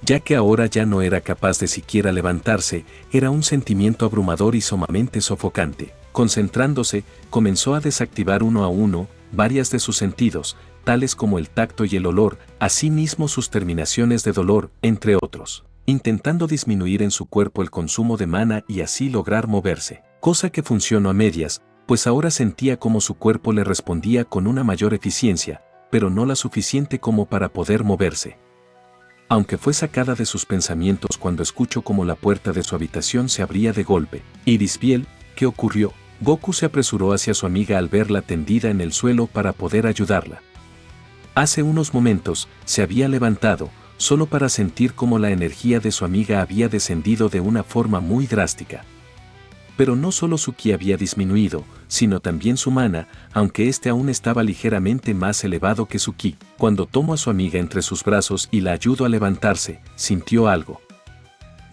Ya que ahora ya no era capaz de siquiera levantarse, era un sentimiento abrumador y sumamente sofocante. Concentrándose, comenzó a desactivar uno a uno varias de sus sentidos, tales como el tacto y el olor, asimismo sus terminaciones de dolor, entre otros, intentando disminuir en su cuerpo el consumo de mana y así lograr moverse, cosa que funcionó a medias, pues ahora sentía como su cuerpo le respondía con una mayor eficiencia, pero no la suficiente como para poder moverse. Aunque fue sacada de sus pensamientos cuando escuchó como la puerta de su habitación se abría de golpe. Irisbiel, ¿qué ocurrió? Goku se apresuró hacia su amiga al verla tendida en el suelo para poder ayudarla. Hace unos momentos, se había levantado, solo para sentir cómo la energía de su amiga había descendido de una forma muy drástica. Pero no solo su ki había disminuido, sino también su mana, aunque este aún estaba ligeramente más elevado que su ki. Cuando tomó a su amiga entre sus brazos y la ayudó a levantarse, sintió algo.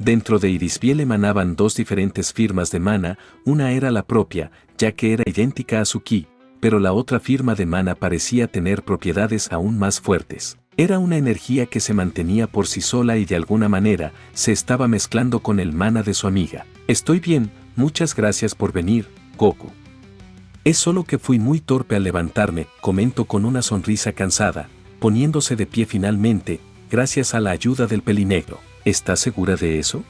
Dentro de Irisbiel emanaban dos diferentes firmas de mana, una era la propia, ya que era idéntica a su ki, pero la otra firma de mana parecía tener propiedades aún más fuertes. Era una energía que se mantenía por sí sola y de alguna manera se estaba mezclando con el mana de su amiga. Estoy bien, muchas gracias por venir, Goku. Es solo que fui muy torpe al levantarme, comentó con una sonrisa cansada, poniéndose de pie finalmente, gracias a la ayuda del pelinegro. ¿Estás segura de eso?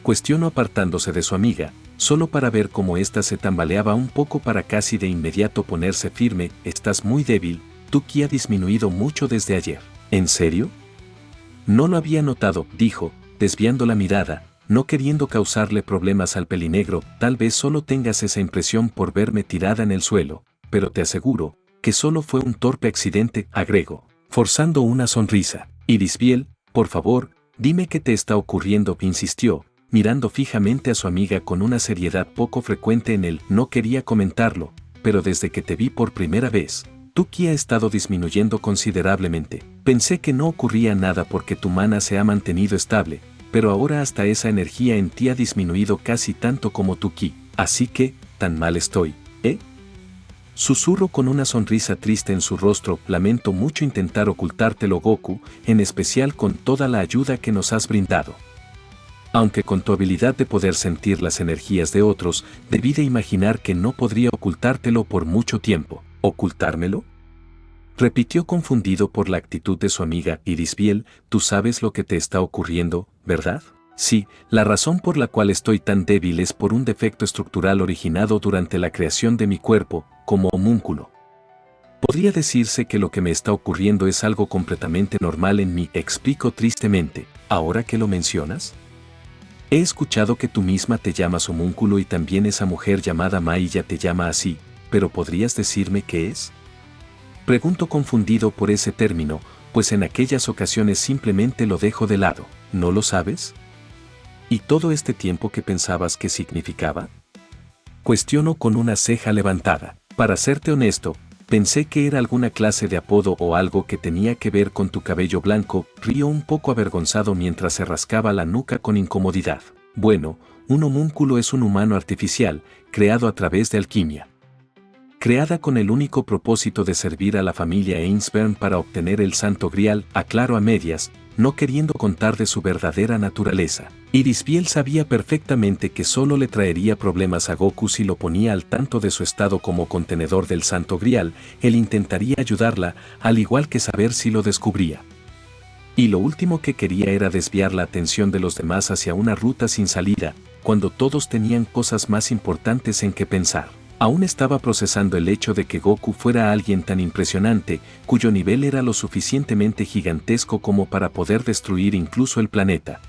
Cuestionó apartándose de su amiga, solo para ver cómo ésta se tambaleaba un poco para casi de inmediato ponerse firme. Estás muy débil, tu ki ha disminuido mucho desde ayer. ¿En serio? No lo había notado, dijo, desviando la mirada, no queriendo causarle problemas al pelinegro. Tal vez solo tengas esa impresión por verme tirada en el suelo, pero te aseguro que solo fue un torpe accidente, agregó, forzando una sonrisa. Irisbiel, por favor, dime qué te está ocurriendo, insistió, mirando fijamente a su amiga con una seriedad poco frecuente en él. No quería comentarlo, pero desde que te vi por primera vez, tu ki ha estado disminuyendo considerablemente. Pensé que no ocurría nada porque tu mana se ha mantenido estable, pero ahora hasta esa energía en ti ha disminuido casi tanto como tu ki. Así que, tan mal estoy, ¿eh? Susurró con una sonrisa triste en su rostro, lamento mucho intentar ocultártelo Goku, en especial con toda la ayuda que nos has brindado. Aunque con tu habilidad de poder sentir las energías de otros, debí de imaginar que no podría ocultártelo por mucho tiempo. ¿Ocultármelo?, repitió confundido por la actitud de su amiga Irisbiel. Tú sabes lo que te está ocurriendo, ¿verdad? Sí, la razón por la cual estoy tan débil es por un defecto estructural originado durante la creación de mi cuerpo, como homúnculo. Podría decirse que lo que me está ocurriendo es algo completamente normal en mí, explico tristemente. ¿Ahora que lo mencionas? He escuchado que tú misma te llamas homúnculo y también esa mujer llamada Maya te llama así, pero ¿podrías decirme qué es? Pregunto confundido por ese término, pues en aquellas ocasiones simplemente lo dejo de lado. ¿No lo sabes? ¿Y todo este tiempo qué pensabas que significaba? Cuestiono con una ceja levantada. Para serte honesto, pensé que era alguna clase de apodo o algo que tenía que ver con tu cabello blanco. Río un poco avergonzado mientras se rascaba la nuca con incomodidad. Bueno, un homúnculo es un humano artificial, creado a través de alquimia. Creada con el único propósito de servir a la familia Ainsburn para obtener el Santo Grial, aclaró a medias, no queriendo contar de su verdadera naturaleza. Irisbiel sabía perfectamente que solo le traería problemas a Goku si lo ponía al tanto de su estado como contenedor del Santo Grial. Él intentaría ayudarla, al igual que saber si lo descubría. Y lo último que quería era desviar la atención de los demás hacia una ruta sin salida, cuando todos tenían cosas más importantes en que pensar. Aún estaba procesando el hecho de que Goku fuera alguien tan impresionante, cuyo nivel era lo suficientemente gigantesco como para poder destruir incluso el planeta.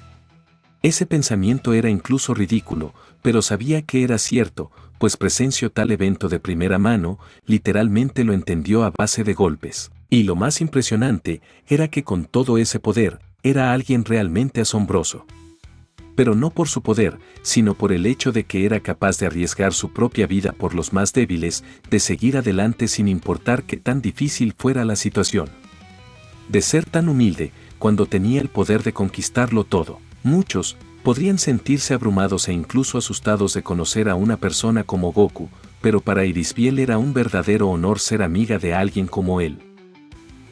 Ese pensamiento era incluso ridículo, pero sabía que era cierto, pues presenció tal evento de primera mano, literalmente lo entendió a base de golpes. Y lo más impresionante era que con todo ese poder, era alguien realmente asombroso. Pero no por su poder, sino por el hecho de que era capaz de arriesgar su propia vida por los más débiles, de seguir adelante sin importar qué tan difícil fuera la situación. De ser tan humilde, cuando tenía el poder de conquistarlo todo. Muchos podrían sentirse abrumados e incluso asustados de conocer a una persona como Goku, pero para Irisbiel era un verdadero honor ser amiga de alguien como él.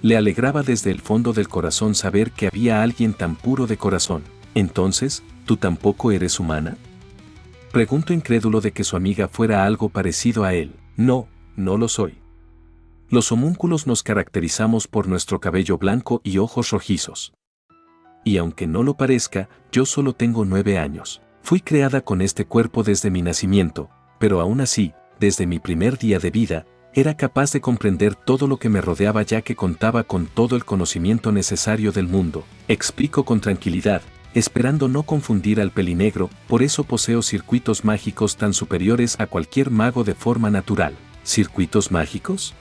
Le alegraba desde el fondo del corazón saber que había alguien tan puro de corazón. Entonces, ¿tú tampoco eres humana? Preguntó incrédulo de que su amiga fuera algo parecido a él. No, no lo soy. Los homúnculos nos caracterizamos por nuestro cabello blanco y ojos rojizos. Y aunque no lo parezca, yo solo tengo 9 años. Fui creada con este cuerpo desde mi nacimiento, pero aún así, desde mi primer día de vida, era capaz de comprender todo lo que me rodeaba ya que contaba con todo el conocimiento necesario del mundo. Explico con tranquilidad, esperando no confundir al pelinegro, por eso poseo circuitos mágicos tan superiores a cualquier mago de forma natural. ¿Circuitos mágicos?,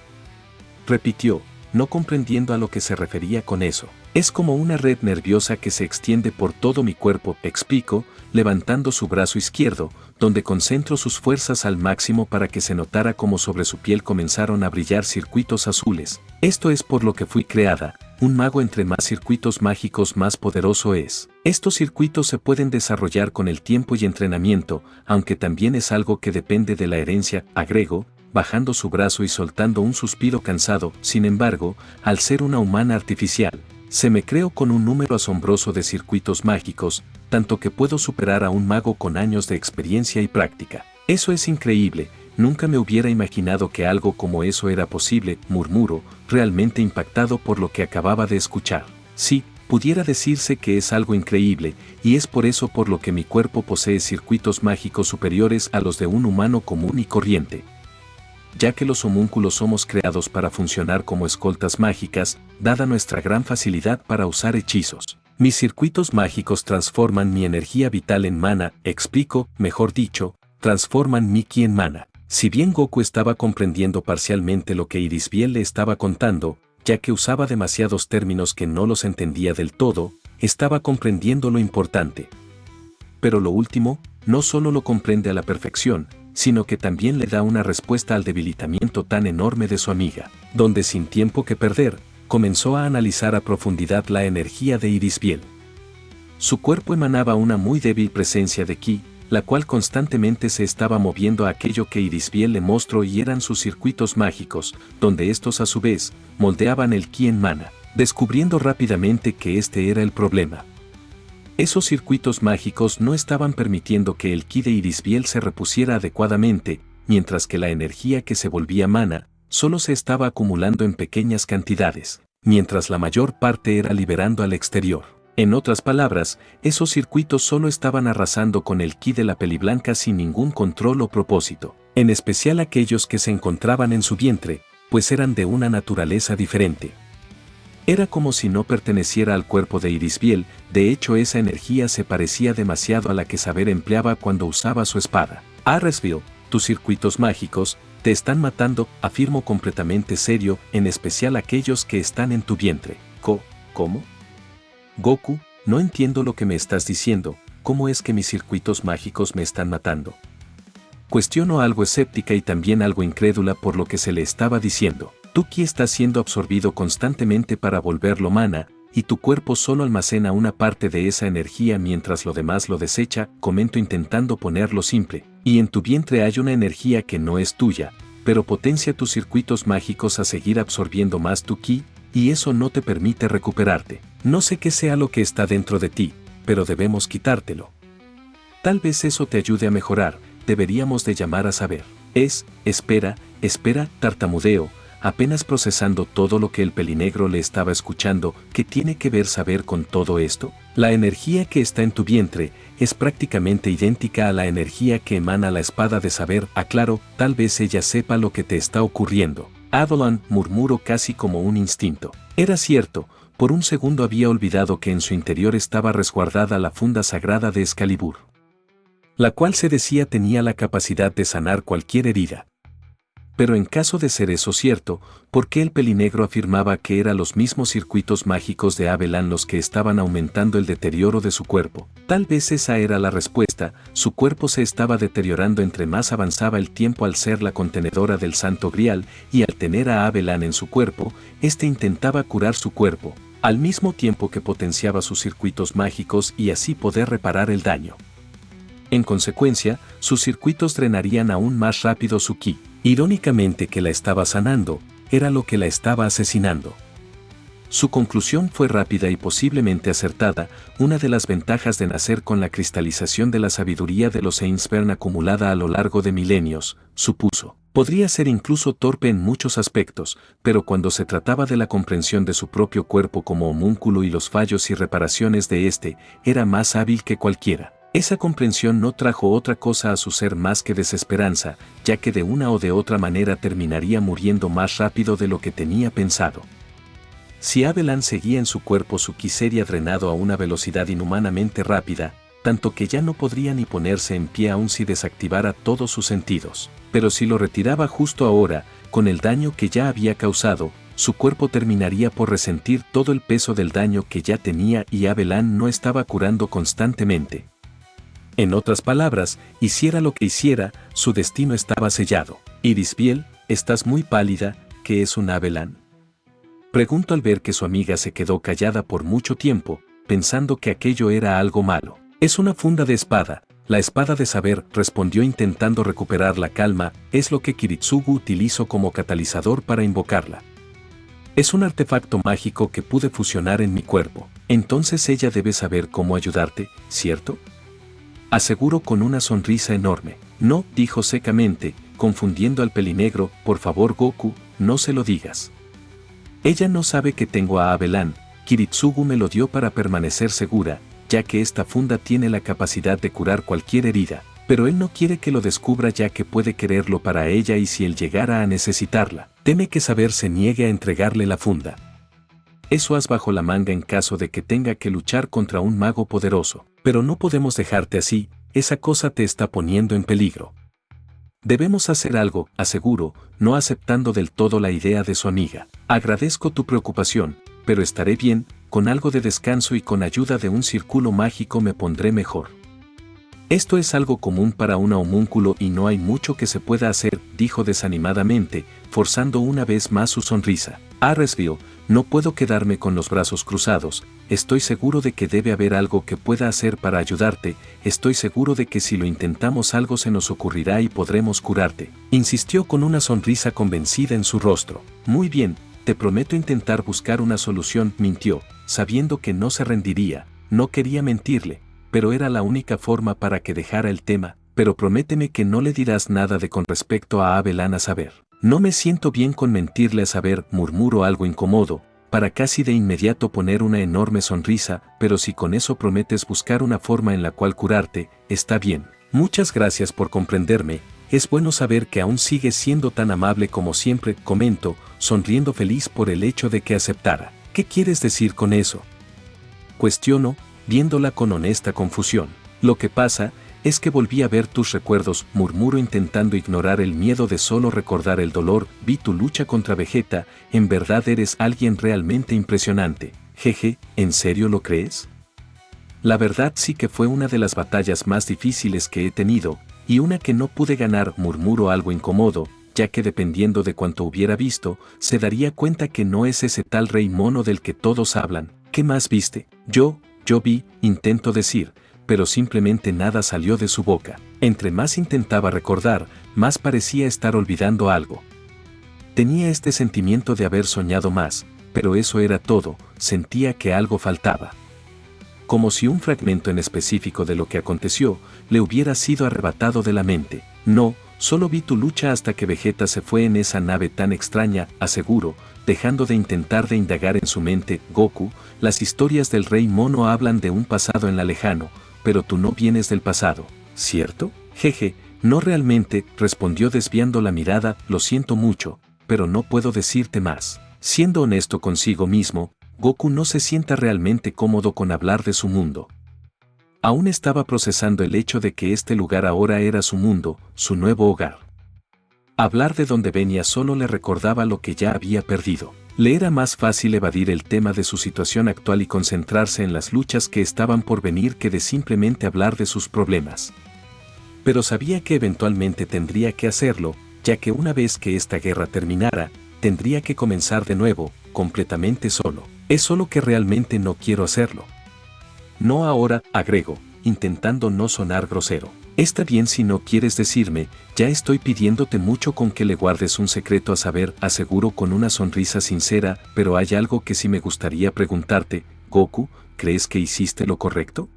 repitió, no comprendiendo a lo que se refería con eso. Es como una red nerviosa que se extiende por todo mi cuerpo, explico, levantando su brazo izquierdo, donde concentro sus fuerzas al máximo para que se notara como sobre su piel comenzaron a brillar circuitos azules. Esto es por lo que fui creada. Un mago entre más circuitos mágicos más poderoso es. Estos circuitos se pueden desarrollar con el tiempo y entrenamiento, aunque también es algo que depende de la herencia, agregó, bajando su brazo y soltando un suspiro cansado. Sin embargo, al ser una humana artificial, se me creó con un número asombroso de circuitos mágicos, tanto que puedo superar a un mago con años de experiencia y práctica. Eso es increíble, nunca me hubiera imaginado que algo como eso era posible, murmuró, realmente impactado por lo que acababa de escuchar. Sí, pudiera decirse que es algo increíble, y es por eso por lo que mi cuerpo posee circuitos mágicos superiores a los de un humano común y corriente. Ya que los homúnculos somos creados para funcionar como escoltas mágicas, dada nuestra gran facilidad para usar hechizos. Mis circuitos mágicos transforman mi energía vital en mana, explico, mejor dicho, transforman mi ki en mana. Si bien Goku estaba comprendiendo parcialmente lo que Irisbiel le estaba contando, ya que usaba demasiados términos que no los entendía del todo, estaba comprendiendo lo importante. Pero lo último, no solo lo comprende a la perfección, sino que también le da una respuesta al debilitamiento tan enorme de su amiga, donde sin tiempo que perder, comenzó a analizar a profundidad la energía de Irisbiel. Su cuerpo emanaba una muy débil presencia de ki, la cual constantemente se estaba moviendo a aquello que Irisbiel le mostró y eran sus circuitos mágicos, donde estos a su vez moldeaban el ki en mana, descubriendo rápidamente que este era el problema. Esos circuitos mágicos no estaban permitiendo que el ki de Irisbiel se repusiera adecuadamente, mientras que la energía que se volvía mana solo se estaba acumulando en pequeñas cantidades, mientras la mayor parte era liberando al exterior. En otras palabras, esos circuitos solo estaban arrasando con el ki de la peliblanca sin ningún control o propósito, en especial aquellos que se encontraban en su vientre, pues eran de una naturaleza diferente. Era como si no perteneciera al cuerpo de Irisbiel, de hecho esa energía se parecía demasiado a la que Saber empleaba cuando usaba su espada. Aresville, tus circuitos mágicos te están matando, afirmo completamente serio, en especial aquellos que están en tu vientre. ¿Cómo? Goku, no entiendo lo que me estás diciendo, ¿cómo es que mis circuitos mágicos me están matando? Cuestiono algo escéptica y también algo incrédula por lo que se le estaba diciendo. Tu ki está siendo absorbido constantemente para volverlo mana, y tu cuerpo solo almacena una parte de esa energía mientras lo demás lo desecha, comento intentando ponerlo simple, y en tu vientre hay una energía que no es tuya, pero potencia tus circuitos mágicos a seguir absorbiendo más tu ki, y eso no te permite recuperarte. No sé qué sea lo que está dentro de ti, pero debemos quitártelo. Tal vez eso te ayude a mejorar, deberíamos de llamar a Saber. Espera, tartamudeo, apenas procesando todo lo que el pelinegro le estaba escuchando. ¿Qué tiene que ver Saber con todo esto? La energía que está en tu vientre es prácticamente idéntica a la energía que emana la espada de Saber. Aclaro, tal vez ella sepa lo que te está ocurriendo. Adolan, murmuró casi como un instinto. Era cierto, por un segundo había olvidado que en su interior estaba resguardada la funda sagrada de Excalibur, la cual se decía tenía la capacidad de sanar cualquier herida. Pero en caso de ser eso cierto, ¿por qué el pelinegro afirmaba que eran los mismos circuitos mágicos de Abelan los que estaban aumentando el deterioro de su cuerpo? Tal vez esa era la respuesta, su cuerpo se estaba deteriorando entre más avanzaba el tiempo al ser la contenedora del Santo Grial, y al tener a Abelan en su cuerpo, este intentaba curar su cuerpo, al mismo tiempo que potenciaba sus circuitos mágicos y así poder reparar el daño. En consecuencia, sus circuitos drenarían aún más rápido su ki. Irónicamente que la estaba sanando, era lo que la estaba asesinando. Su conclusión fue rápida y posiblemente acertada. Una de las ventajas de nacer con la cristalización de la sabiduría de los Ainsbern acumulada a lo largo de milenios, supuso. Podría ser incluso torpe en muchos aspectos, pero cuando se trataba de la comprensión de su propio cuerpo como homúnculo y los fallos y reparaciones de éste, era más hábil que cualquiera. Esa comprensión no trajo otra cosa a su ser más que desesperanza, ya que de una o de otra manera terminaría muriendo más rápido de lo que tenía pensado. Si Abelan seguía en su cuerpo, su ki sería drenado a una velocidad inhumanamente rápida, tanto que ya no podría ni ponerse en pie aun si desactivara todos sus sentidos. Pero si lo retiraba justo ahora, con el daño que ya había causado, su cuerpo terminaría por resentir todo el peso del daño que ya tenía y Abelan no estaba curando constantemente. En otras palabras, hiciera lo que hiciera, su destino estaba sellado. Irisbiel, estás muy pálida, ¿qué es un Abelan? Preguntó al ver que su amiga se quedó callada por mucho tiempo, pensando que aquello era algo malo. Es una funda de espada, la espada de Saber, respondió intentando recuperar la calma, es lo que Kiritsugu utilizó como catalizador para invocarla. Es un artefacto mágico que pude fusionar en mi cuerpo, entonces ella debe saber cómo ayudarte, ¿cierto? Aseguró con una sonrisa enorme. No, dijo secamente, confundiendo al pelinegro, por favor Goku, no se lo digas. Ella no sabe que tengo a Abelan, Kiritsugu me lo dio para permanecer segura, ya que esta funda tiene la capacidad de curar cualquier herida, pero él no quiere que lo descubra ya que puede quererlo para ella y si él llegara a necesitarla, teme que Saber se niegue a entregarle la funda. Eso as bajo la manga en caso de que tenga que luchar contra un mago poderoso, pero no podemos dejarte así, esa cosa te está poniendo en peligro. Debemos hacer algo, aseguró, no aceptando del todo la idea de su amiga. Agradezco tu preocupación, pero estaré bien, con algo de descanso y con ayuda de un círculo mágico me pondré mejor. Esto es algo común para un homúnculo y no hay mucho que se pueda hacer, dijo desanimadamente, forzando una vez más su sonrisa. Aresville, no puedo quedarme con los brazos cruzados, estoy seguro de que debe haber algo que pueda hacer para ayudarte, estoy seguro de que si lo intentamos algo se nos ocurrirá y podremos curarte, insistió con una sonrisa convencida en su rostro. Muy bien, te prometo intentar buscar una solución, mintió, sabiendo que no se rendiría, no quería mentirle, pero era la única forma para que dejara el tema, pero prométeme que no le dirás nada de con respecto a Abelan a saber. No me siento bien con mentirle a saber, murmuró algo incómodo, para casi de inmediato poner una enorme sonrisa, pero si con eso prometes buscar una forma en la cual curarte, está bien. Muchas gracias por comprenderme, es bueno saber que aún sigues siendo tan amable como siempre, comento, sonriendo feliz por el hecho de que aceptara. ¿Qué quieres decir con eso? Cuestiono, viéndola con honesta confusión. Lo que pasa es que volví a ver tus recuerdos, murmuró intentando ignorar el miedo de solo recordar el dolor, vi tu lucha contra Vegeta, en verdad eres alguien realmente impresionante. Jeje, ¿en serio lo crees? La verdad sí que fue una de las batallas más difíciles que he tenido, y una que no pude ganar, murmuró algo incómodo, ya que dependiendo de cuánto hubiera visto, se daría cuenta que no es ese tal rey mono del que todos hablan. ¿Qué más viste? Yo vi, intento decir, pero simplemente nada salió de su boca. Entre más intentaba recordar, más parecía estar olvidando algo. Tenía este sentimiento de haber soñado más, pero eso era todo, sentía que algo faltaba. Como si un fragmento en específico de lo que aconteció le hubiera sido arrebatado de la mente. No, solo vi tu lucha hasta que Vegeta se fue en esa nave tan extraña, aseguró, dejando de intentar de indagar en su mente. Goku, las historias del Rey Mono hablan de un pasado en la lejano, pero tú no vienes del pasado, ¿cierto? Jeje, no realmente, respondió desviando la mirada, lo siento mucho, pero no puedo decirte más. Siendo honesto consigo mismo, Goku no se sienta realmente cómodo con hablar de su mundo. Aún estaba procesando el hecho de que este lugar ahora era su mundo, su nuevo hogar. Hablar de donde venía solo le recordaba lo que ya había perdido. Le era más fácil evadir el tema de su situación actual y concentrarse en las luchas que estaban por venir que de simplemente hablar de sus problemas. Pero sabía que eventualmente tendría que hacerlo, ya que una vez que esta guerra terminara, tendría que comenzar de nuevo, completamente solo. Es solo que realmente no quiero hacerlo. No ahora, agregó, intentando no sonar grosero. Está bien si no quieres decirme, ya estoy pidiéndote mucho con que le guardes un secreto a saber, aseguró con una sonrisa sincera, pero hay algo que sí me gustaría preguntarte, Goku, ¿crees que hiciste lo correcto?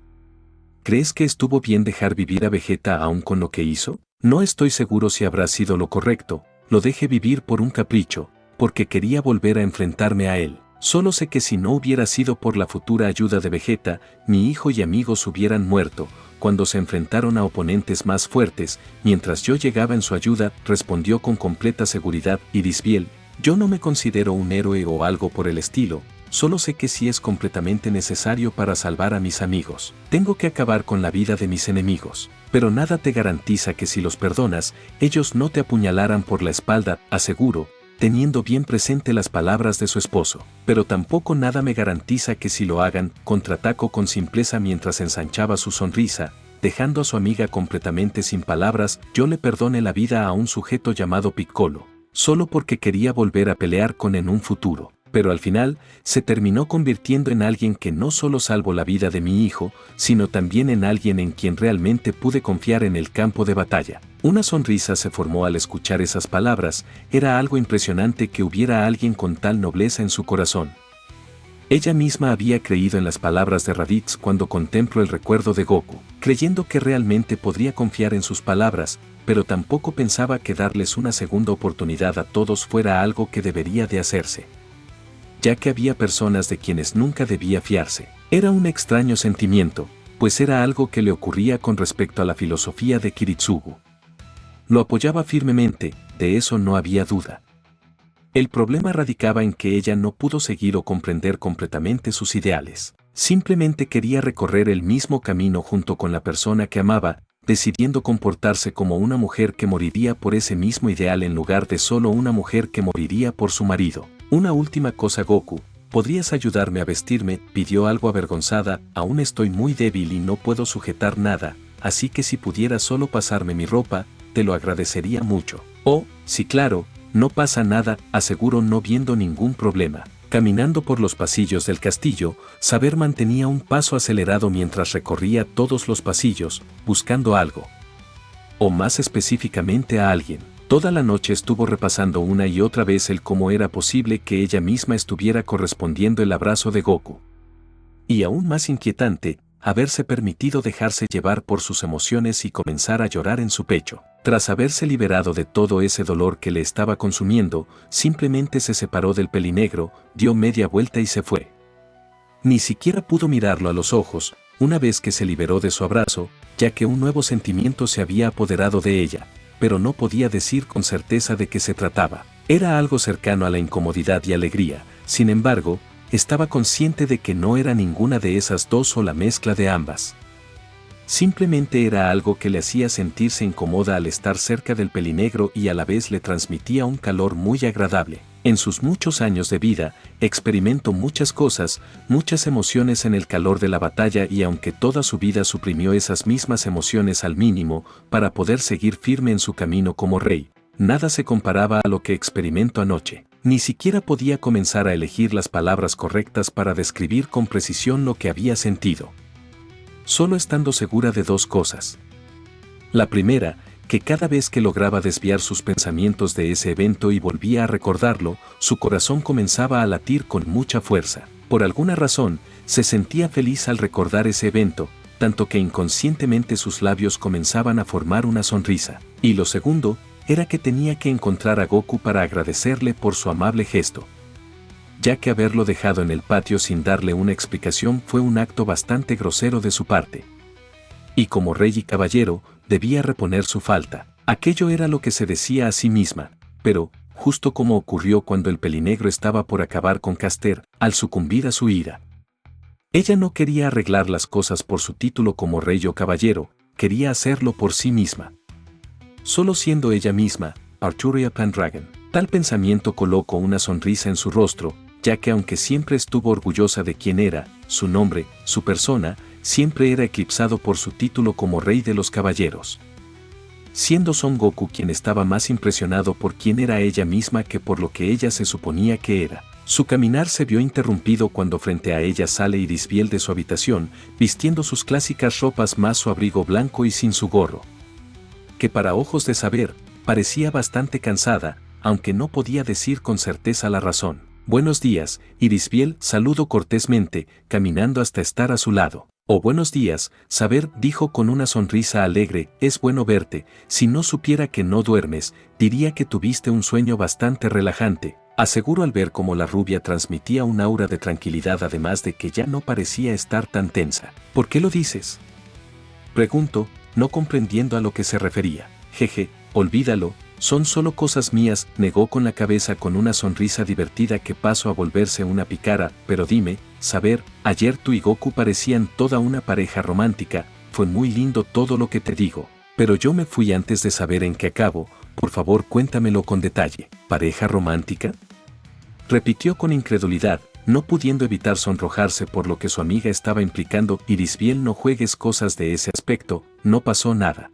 ¿Crees que estuvo bien dejar vivir a Vegeta aún con lo que hizo? No estoy seguro si habrá sido lo correcto, lo dejé vivir por un capricho, porque quería volver a enfrentarme a él. Solo sé que si no hubiera sido por la futura ayuda de Vegeta, mi hijo y amigos hubieran muerto, cuando se enfrentaron a oponentes más fuertes, mientras yo llegaba en su ayuda, respondió con completa seguridad, y Disbiel, yo no me considero un héroe o algo por el estilo, solo sé que sí es completamente necesario para salvar a mis amigos. Tengo que acabar con la vida de mis enemigos, pero nada te garantiza que si los perdonas, ellos no te apuñalaran por la espalda, aseguro, teniendo bien presente las palabras de su esposo. Pero tampoco nada me garantiza que si lo hagan, contraatacó con simpleza mientras ensanchaba su sonrisa, dejando a su amiga completamente sin palabras. Yo le perdone la vida a un sujeto llamado Piccolo, solo porque quería volver a pelear con en un futuro. Pero al final, se terminó convirtiendo en alguien que no solo salvó la vida de mi hijo, sino también en alguien en quien realmente pude confiar en el campo de batalla. Una sonrisa se formó al escuchar esas palabras, era algo impresionante que hubiera alguien con tal nobleza en su corazón. Ella misma había creído en las palabras de Raditz cuando contempló el recuerdo de Goku, creyendo que realmente podría confiar en sus palabras, pero tampoco pensaba que darles una segunda oportunidad a todos fuera algo que debería de hacerse, ya que había personas de quienes nunca debía fiarse. Era un extraño sentimiento, pues era algo que le ocurría con respecto a la filosofía de Kiritsugu. Lo apoyaba firmemente, de eso no había duda. El problema radicaba en que ella no pudo seguir o comprender completamente sus ideales. Simplemente quería recorrer el mismo camino junto con la persona que amaba, decidiendo comportarse como una mujer que moriría por ese mismo ideal en lugar de solo una mujer que moriría por su marido. Una última cosa, Goku, ¿podrías ayudarme a vestirme? Pidió algo avergonzada, aún estoy muy débil y no puedo sujetar nada, así que si pudieras solo pasarme mi ropa, te lo agradecería mucho. Oh, sí claro, no pasa nada, aseguró no viendo ningún problema. Caminando por los pasillos del castillo, Saber mantenía un paso acelerado mientras recorría todos los pasillos, buscando algo. O más específicamente a alguien. Toda la noche estuvo repasando una y otra vez el cómo era posible que ella misma estuviera correspondiendo el abrazo de Goku. Y aún más inquietante, haberse permitido dejarse llevar por sus emociones y comenzar a llorar en su pecho. Tras haberse liberado de todo ese dolor que le estaba consumiendo, simplemente se separó del pelinegro, dio media vuelta y se fue. Ni siquiera pudo mirarlo a los ojos, una vez que se liberó de su abrazo, ya que un nuevo sentimiento se había apoderado de ella, pero no podía decir con certeza de qué se trataba. Era algo cercano a la incomodidad y alegría, sin embargo, estaba consciente de que no era ninguna de esas dos o la mezcla de ambas. Simplemente era algo que le hacía sentirse incómoda al estar cerca del pelinegro y a la vez le transmitía un calor muy agradable. En sus muchos años de vida, experimentó muchas cosas, muchas emociones en el calor de la batalla y aunque toda su vida suprimió esas mismas emociones al mínimo para poder seguir firme en su camino como rey, nada se comparaba a lo que experimentó anoche. Ni siquiera podía comenzar a elegir las palabras correctas para describir con precisión lo que había sentido. Solo estando segura de dos cosas. La primera, que cada vez que lograba desviar sus pensamientos de ese evento y volvía a recordarlo, su corazón comenzaba a latir con mucha fuerza. Por alguna razón, se sentía feliz al recordar ese evento, tanto que inconscientemente sus labios comenzaban a formar una sonrisa. Y lo segundo, era que tenía que encontrar a Goku para agradecerle por su amable gesto, ya que haberlo dejado en el patio sin darle una explicación fue un acto bastante grosero de su parte. Y como rey y caballero, debía reponer su falta. Aquello era lo que se decía a sí misma, pero, justo como ocurrió cuando el pelinegro estaba por acabar con Caster, al sucumbir a su ira. Ella no quería arreglar las cosas por su título como rey o caballero, quería hacerlo por sí misma. Solo siendo ella misma, Arturia Pendragon. Tal pensamiento colocó una sonrisa en su rostro, ya que aunque siempre estuvo orgullosa de quién era, su nombre, su persona, siempre era eclipsado por su título como rey de los caballeros. Siendo Son Goku quien estaba más impresionado por quién era ella misma que por lo que ella se suponía que era. Su caminar se vio interrumpido cuando frente a ella sale Irisbiel de su habitación, vistiendo sus clásicas ropas más su abrigo blanco y sin su gorro, que para ojos de Saber, parecía bastante cansada, aunque no podía decir con certeza la razón. Buenos días, Irisbiel, saludó cortésmente, caminando hasta estar a su lado. Oh, buenos días, Saber, dijo con una sonrisa alegre, es bueno verte, si no supiera que no duermes, diría que tuviste un sueño bastante relajante, aseguró al ver cómo la rubia transmitía un aura de tranquilidad además de que ya no parecía estar tan tensa. ¿Por qué lo dices?, preguntó, no comprendiendo a lo que se refería. Jeje, olvídalo, son solo cosas mías, negó con la cabeza con una sonrisa divertida que pasó a volverse una pícara, pero dime, Saber, ayer tú y Goku parecían toda una pareja romántica, fue muy lindo todo lo que te digo, pero yo me fui antes de saber en qué acabo, por favor cuéntamelo con detalle. ¿Pareja romántica?, repitió con incredulidad, no pudiendo evitar sonrojarse por lo que su amiga estaba implicando. Irisbiel, no juegues cosas de ese aspecto, no pasó nada.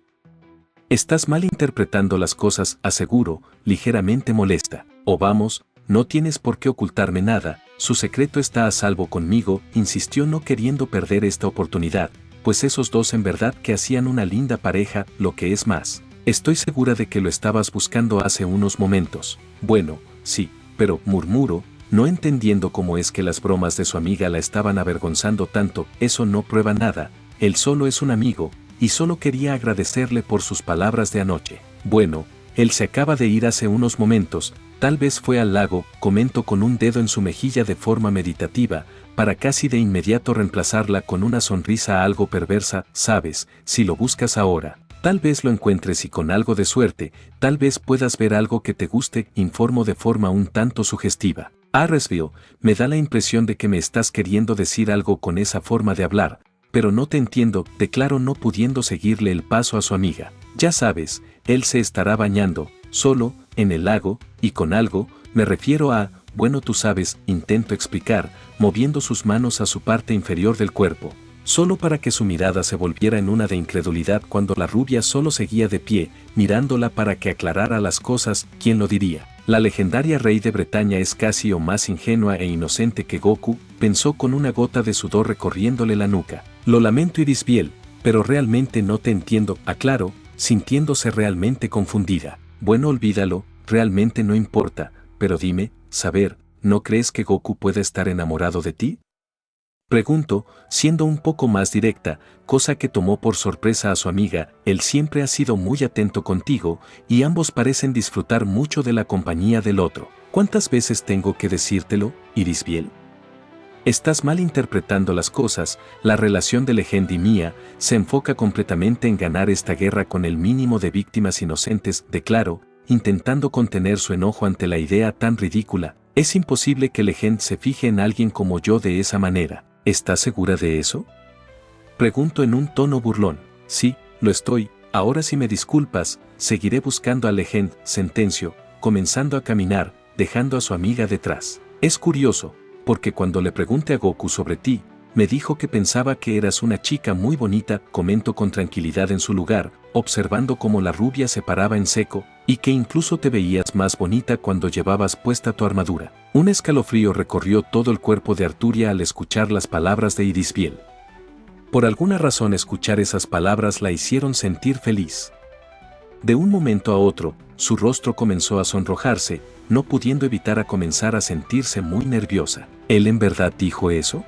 Estás malinterpretando las cosas, aseguró, ligeramente molesta. O vamos, no tienes por qué ocultarme nada, su secreto está a salvo conmigo, insistió no queriendo perder esta oportunidad, pues esos dos en verdad que hacían una linda pareja, lo que es más. Estoy segura de que lo estabas buscando hace unos momentos. Bueno, sí, pero, murmuró, no entendiendo cómo es que las bromas de su amiga la estaban avergonzando tanto. Eso no prueba nada, él solo es un amigo, y solo quería agradecerle por sus palabras de anoche. Bueno, él se acaba de ir hace unos momentos, tal vez fue al lago, comentó con un dedo en su mejilla de forma meditativa, para casi de inmediato reemplazarla con una sonrisa algo perversa. Sabes, si lo buscas ahora, tal vez lo encuentres y con algo de suerte, tal vez puedas ver algo que te guste, informó de forma un tanto sugestiva. Irisbiel, me da la impresión de que me estás queriendo decir algo con esa forma de hablar, pero no te entiendo, declaró no pudiendo seguirle el paso a su amiga. Ya sabes, él se estará bañando, solo, en el lago, y con algo, me refiero a, bueno tú sabes, intentó explicar, moviendo sus manos a su parte inferior del cuerpo, solo para que su mirada se volviera en una de incredulidad cuando la rubia solo seguía de pie, mirándola para que aclarara las cosas. ¿Quién lo diría? La legendaria rey de Bretaña es casi o más ingenua e inocente que Goku, pensó con una gota de sudor recorriéndole la nuca. Lo lamento Irisbiel, pero realmente no te entiendo, aclaró, sintiéndose realmente confundida. Bueno, olvídalo, realmente no importa, pero dime, saber, ¿no crees que Goku pueda estar enamorado de ti? Preguntó, siendo un poco más directa, cosa que tomó por sorpresa a su amiga. Él siempre ha sido muy atento contigo, y ambos parecen disfrutar mucho de la compañía del otro. ¿Cuántas veces tengo que decírtelo, Irisbiel? Estás malinterpretando las cosas. La relación de Legend y mía se enfoca completamente en ganar esta guerra con el mínimo de víctimas inocentes, declaró, intentando contener su enojo ante la idea tan ridícula. Es imposible que Legend se fije en alguien como yo de esa manera. ¿Estás segura de eso? Preguntó en un tono burlón. Sí, lo estoy. Ahora si me disculpas, seguiré buscando a Legend, sentenció, comenzando a caminar, dejando a su amiga detrás. Es curioso, porque cuando le pregunté a Goku sobre ti, me dijo que pensaba que eras una chica muy bonita, comentó con tranquilidad en su lugar, observando cómo la rubia se paraba en seco, y que incluso te veías más bonita cuando llevabas puesta tu armadura. Un escalofrío recorrió todo el cuerpo de Arturia al escuchar las palabras de Irisbiel. Por alguna razón escuchar esas palabras la hicieron sentir feliz. De un momento a otro, su rostro comenzó a sonrojarse, no pudiendo evitar a comenzar a sentirse muy nerviosa. ¿Él en verdad dijo eso?,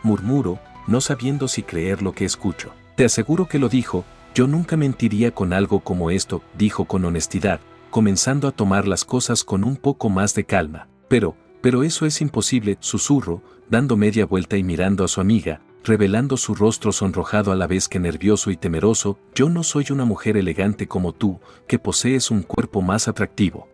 murmuró, no sabiendo si creer lo que escucho. Te aseguro que lo dijo. Yo nunca mentiría con algo como esto, dijo con honestidad, comenzando a tomar las cosas con un poco más de calma. Pero eso es imposible, susurró, dando media vuelta y mirando a su amiga, revelando su rostro sonrojado a la vez que nervioso y temeroso. Yo no soy una mujer elegante como tú, que posees un cuerpo más atractivo.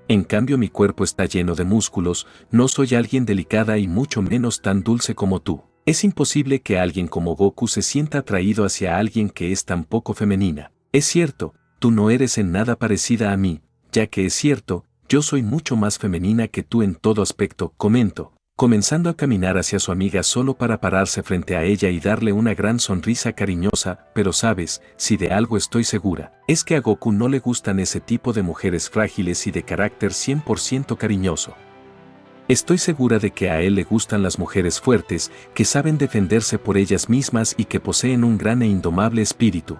En cambio mi cuerpo está lleno de músculos, no soy alguien delicada y mucho menos tan dulce como tú. Es imposible que alguien como Goku se sienta atraído hacia alguien que es tan poco femenina. Es cierto, tú no eres en nada parecida a mí, ya que es cierto, yo soy mucho más femenina que tú en todo aspecto, comentó, comenzando a caminar hacia su amiga solo para pararse frente a ella y darle una gran sonrisa cariñosa. Pero sabes, si de algo estoy segura, es que a Goku no le gustan ese tipo de mujeres frágiles y de carácter 100% cariñoso. Estoy segura de que a él le gustan las mujeres fuertes, que saben defenderse por ellas mismas y que poseen un gran e indomable espíritu.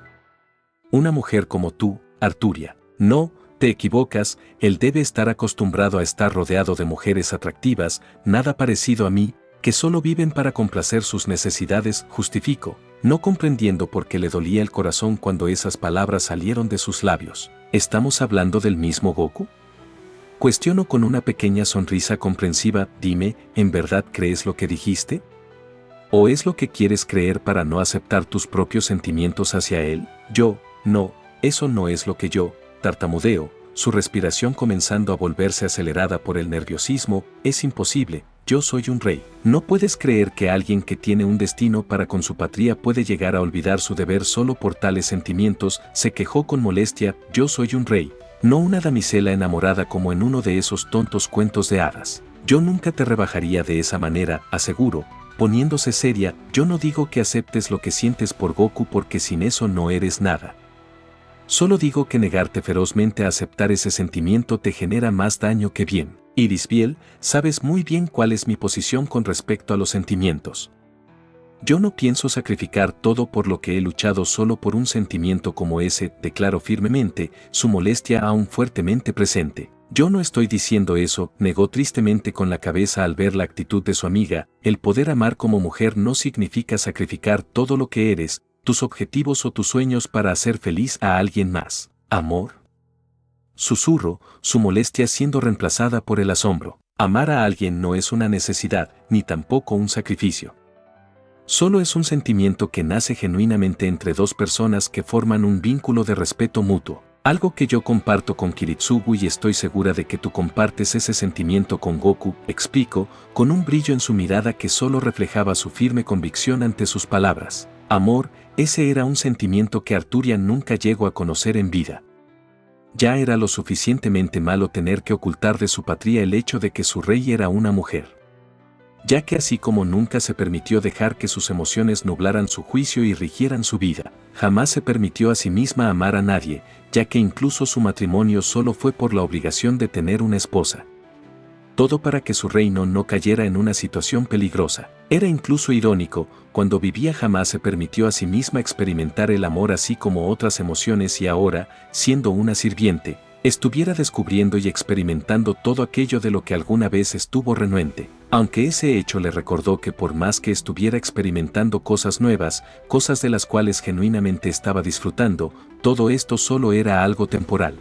Una mujer como tú, Arturia. No, te equivocas, él debe estar acostumbrado a estar rodeado de mujeres atractivas, nada parecido a mí, que solo viven para complacer sus necesidades, justificó, no comprendiendo por qué le dolía el corazón cuando esas palabras salieron de sus labios. ¿Estamos hablando del mismo Goku?, cuestionó con una pequeña sonrisa comprensiva. Dime, ¿en verdad crees lo que dijiste? ¿O es lo que quieres creer para no aceptar tus propios sentimientos hacia él? No, eso no es lo que yo, tartamudeó, su respiración comenzando a volverse acelerada por el nerviosismo. Es imposible, yo soy un rey. ¿No puedes creer que alguien que tiene un destino para con su patria puede llegar a olvidar su deber solo por tales sentimientos? Se quejó con molestia. Yo soy un rey, no una damisela enamorada como en uno de esos tontos cuentos de hadas. Yo nunca te rebajaría de esa manera, aseguró, poniéndose seria. Yo no digo que aceptes lo que sientes por Goku porque sin eso no eres nada. Solo digo que negarte ferozmente a aceptar ese sentimiento te genera más daño que bien. Irisbiel, sabes muy bien cuál es mi posición con respecto a los sentimientos. Yo no pienso sacrificar todo por lo que he luchado solo por un sentimiento como ese, declaró firmemente, su molestia aún fuertemente presente. Yo no estoy diciendo eso, negó tristemente con la cabeza al ver la actitud de su amiga. El poder amar como mujer no significa sacrificar todo lo que eres, tus objetivos o tus sueños para hacer feliz a alguien más. ¿Amor?, susurró, su molestia siendo reemplazada por el asombro. Amar a alguien no es una necesidad, ni tampoco un sacrificio. Solo es un sentimiento que nace genuinamente entre dos personas que forman un vínculo de respeto mutuo. Algo que yo comparto con Kiritsugu y estoy segura de que tú compartes ese sentimiento con Goku, explicó, con un brillo en su mirada que solo reflejaba su firme convicción ante sus palabras. Amor, ese era un sentimiento que Arturia nunca llegó a conocer en vida. Ya era lo suficientemente malo tener que ocultar de su patria el hecho de que su rey era una mujer. ya que así como nunca se permitió dejar que sus emociones nublaran su juicio y rigieran su vida, jamás se permitió a sí misma amar a nadie, ya que incluso su matrimonio solo fue por la obligación de tener una esposa. Todo para que su reino no cayera en una situación peligrosa. Era incluso irónico, cuando vivía jamás se permitió a sí misma experimentar el amor así como otras emociones y ahora, siendo una sirviente, estuviera descubriendo y experimentando todo aquello de lo que alguna vez estuvo renuente. Aunque ese hecho le recordó que por más que estuviera experimentando cosas nuevas, cosas de las cuales genuinamente estaba disfrutando, todo esto solo era algo temporal.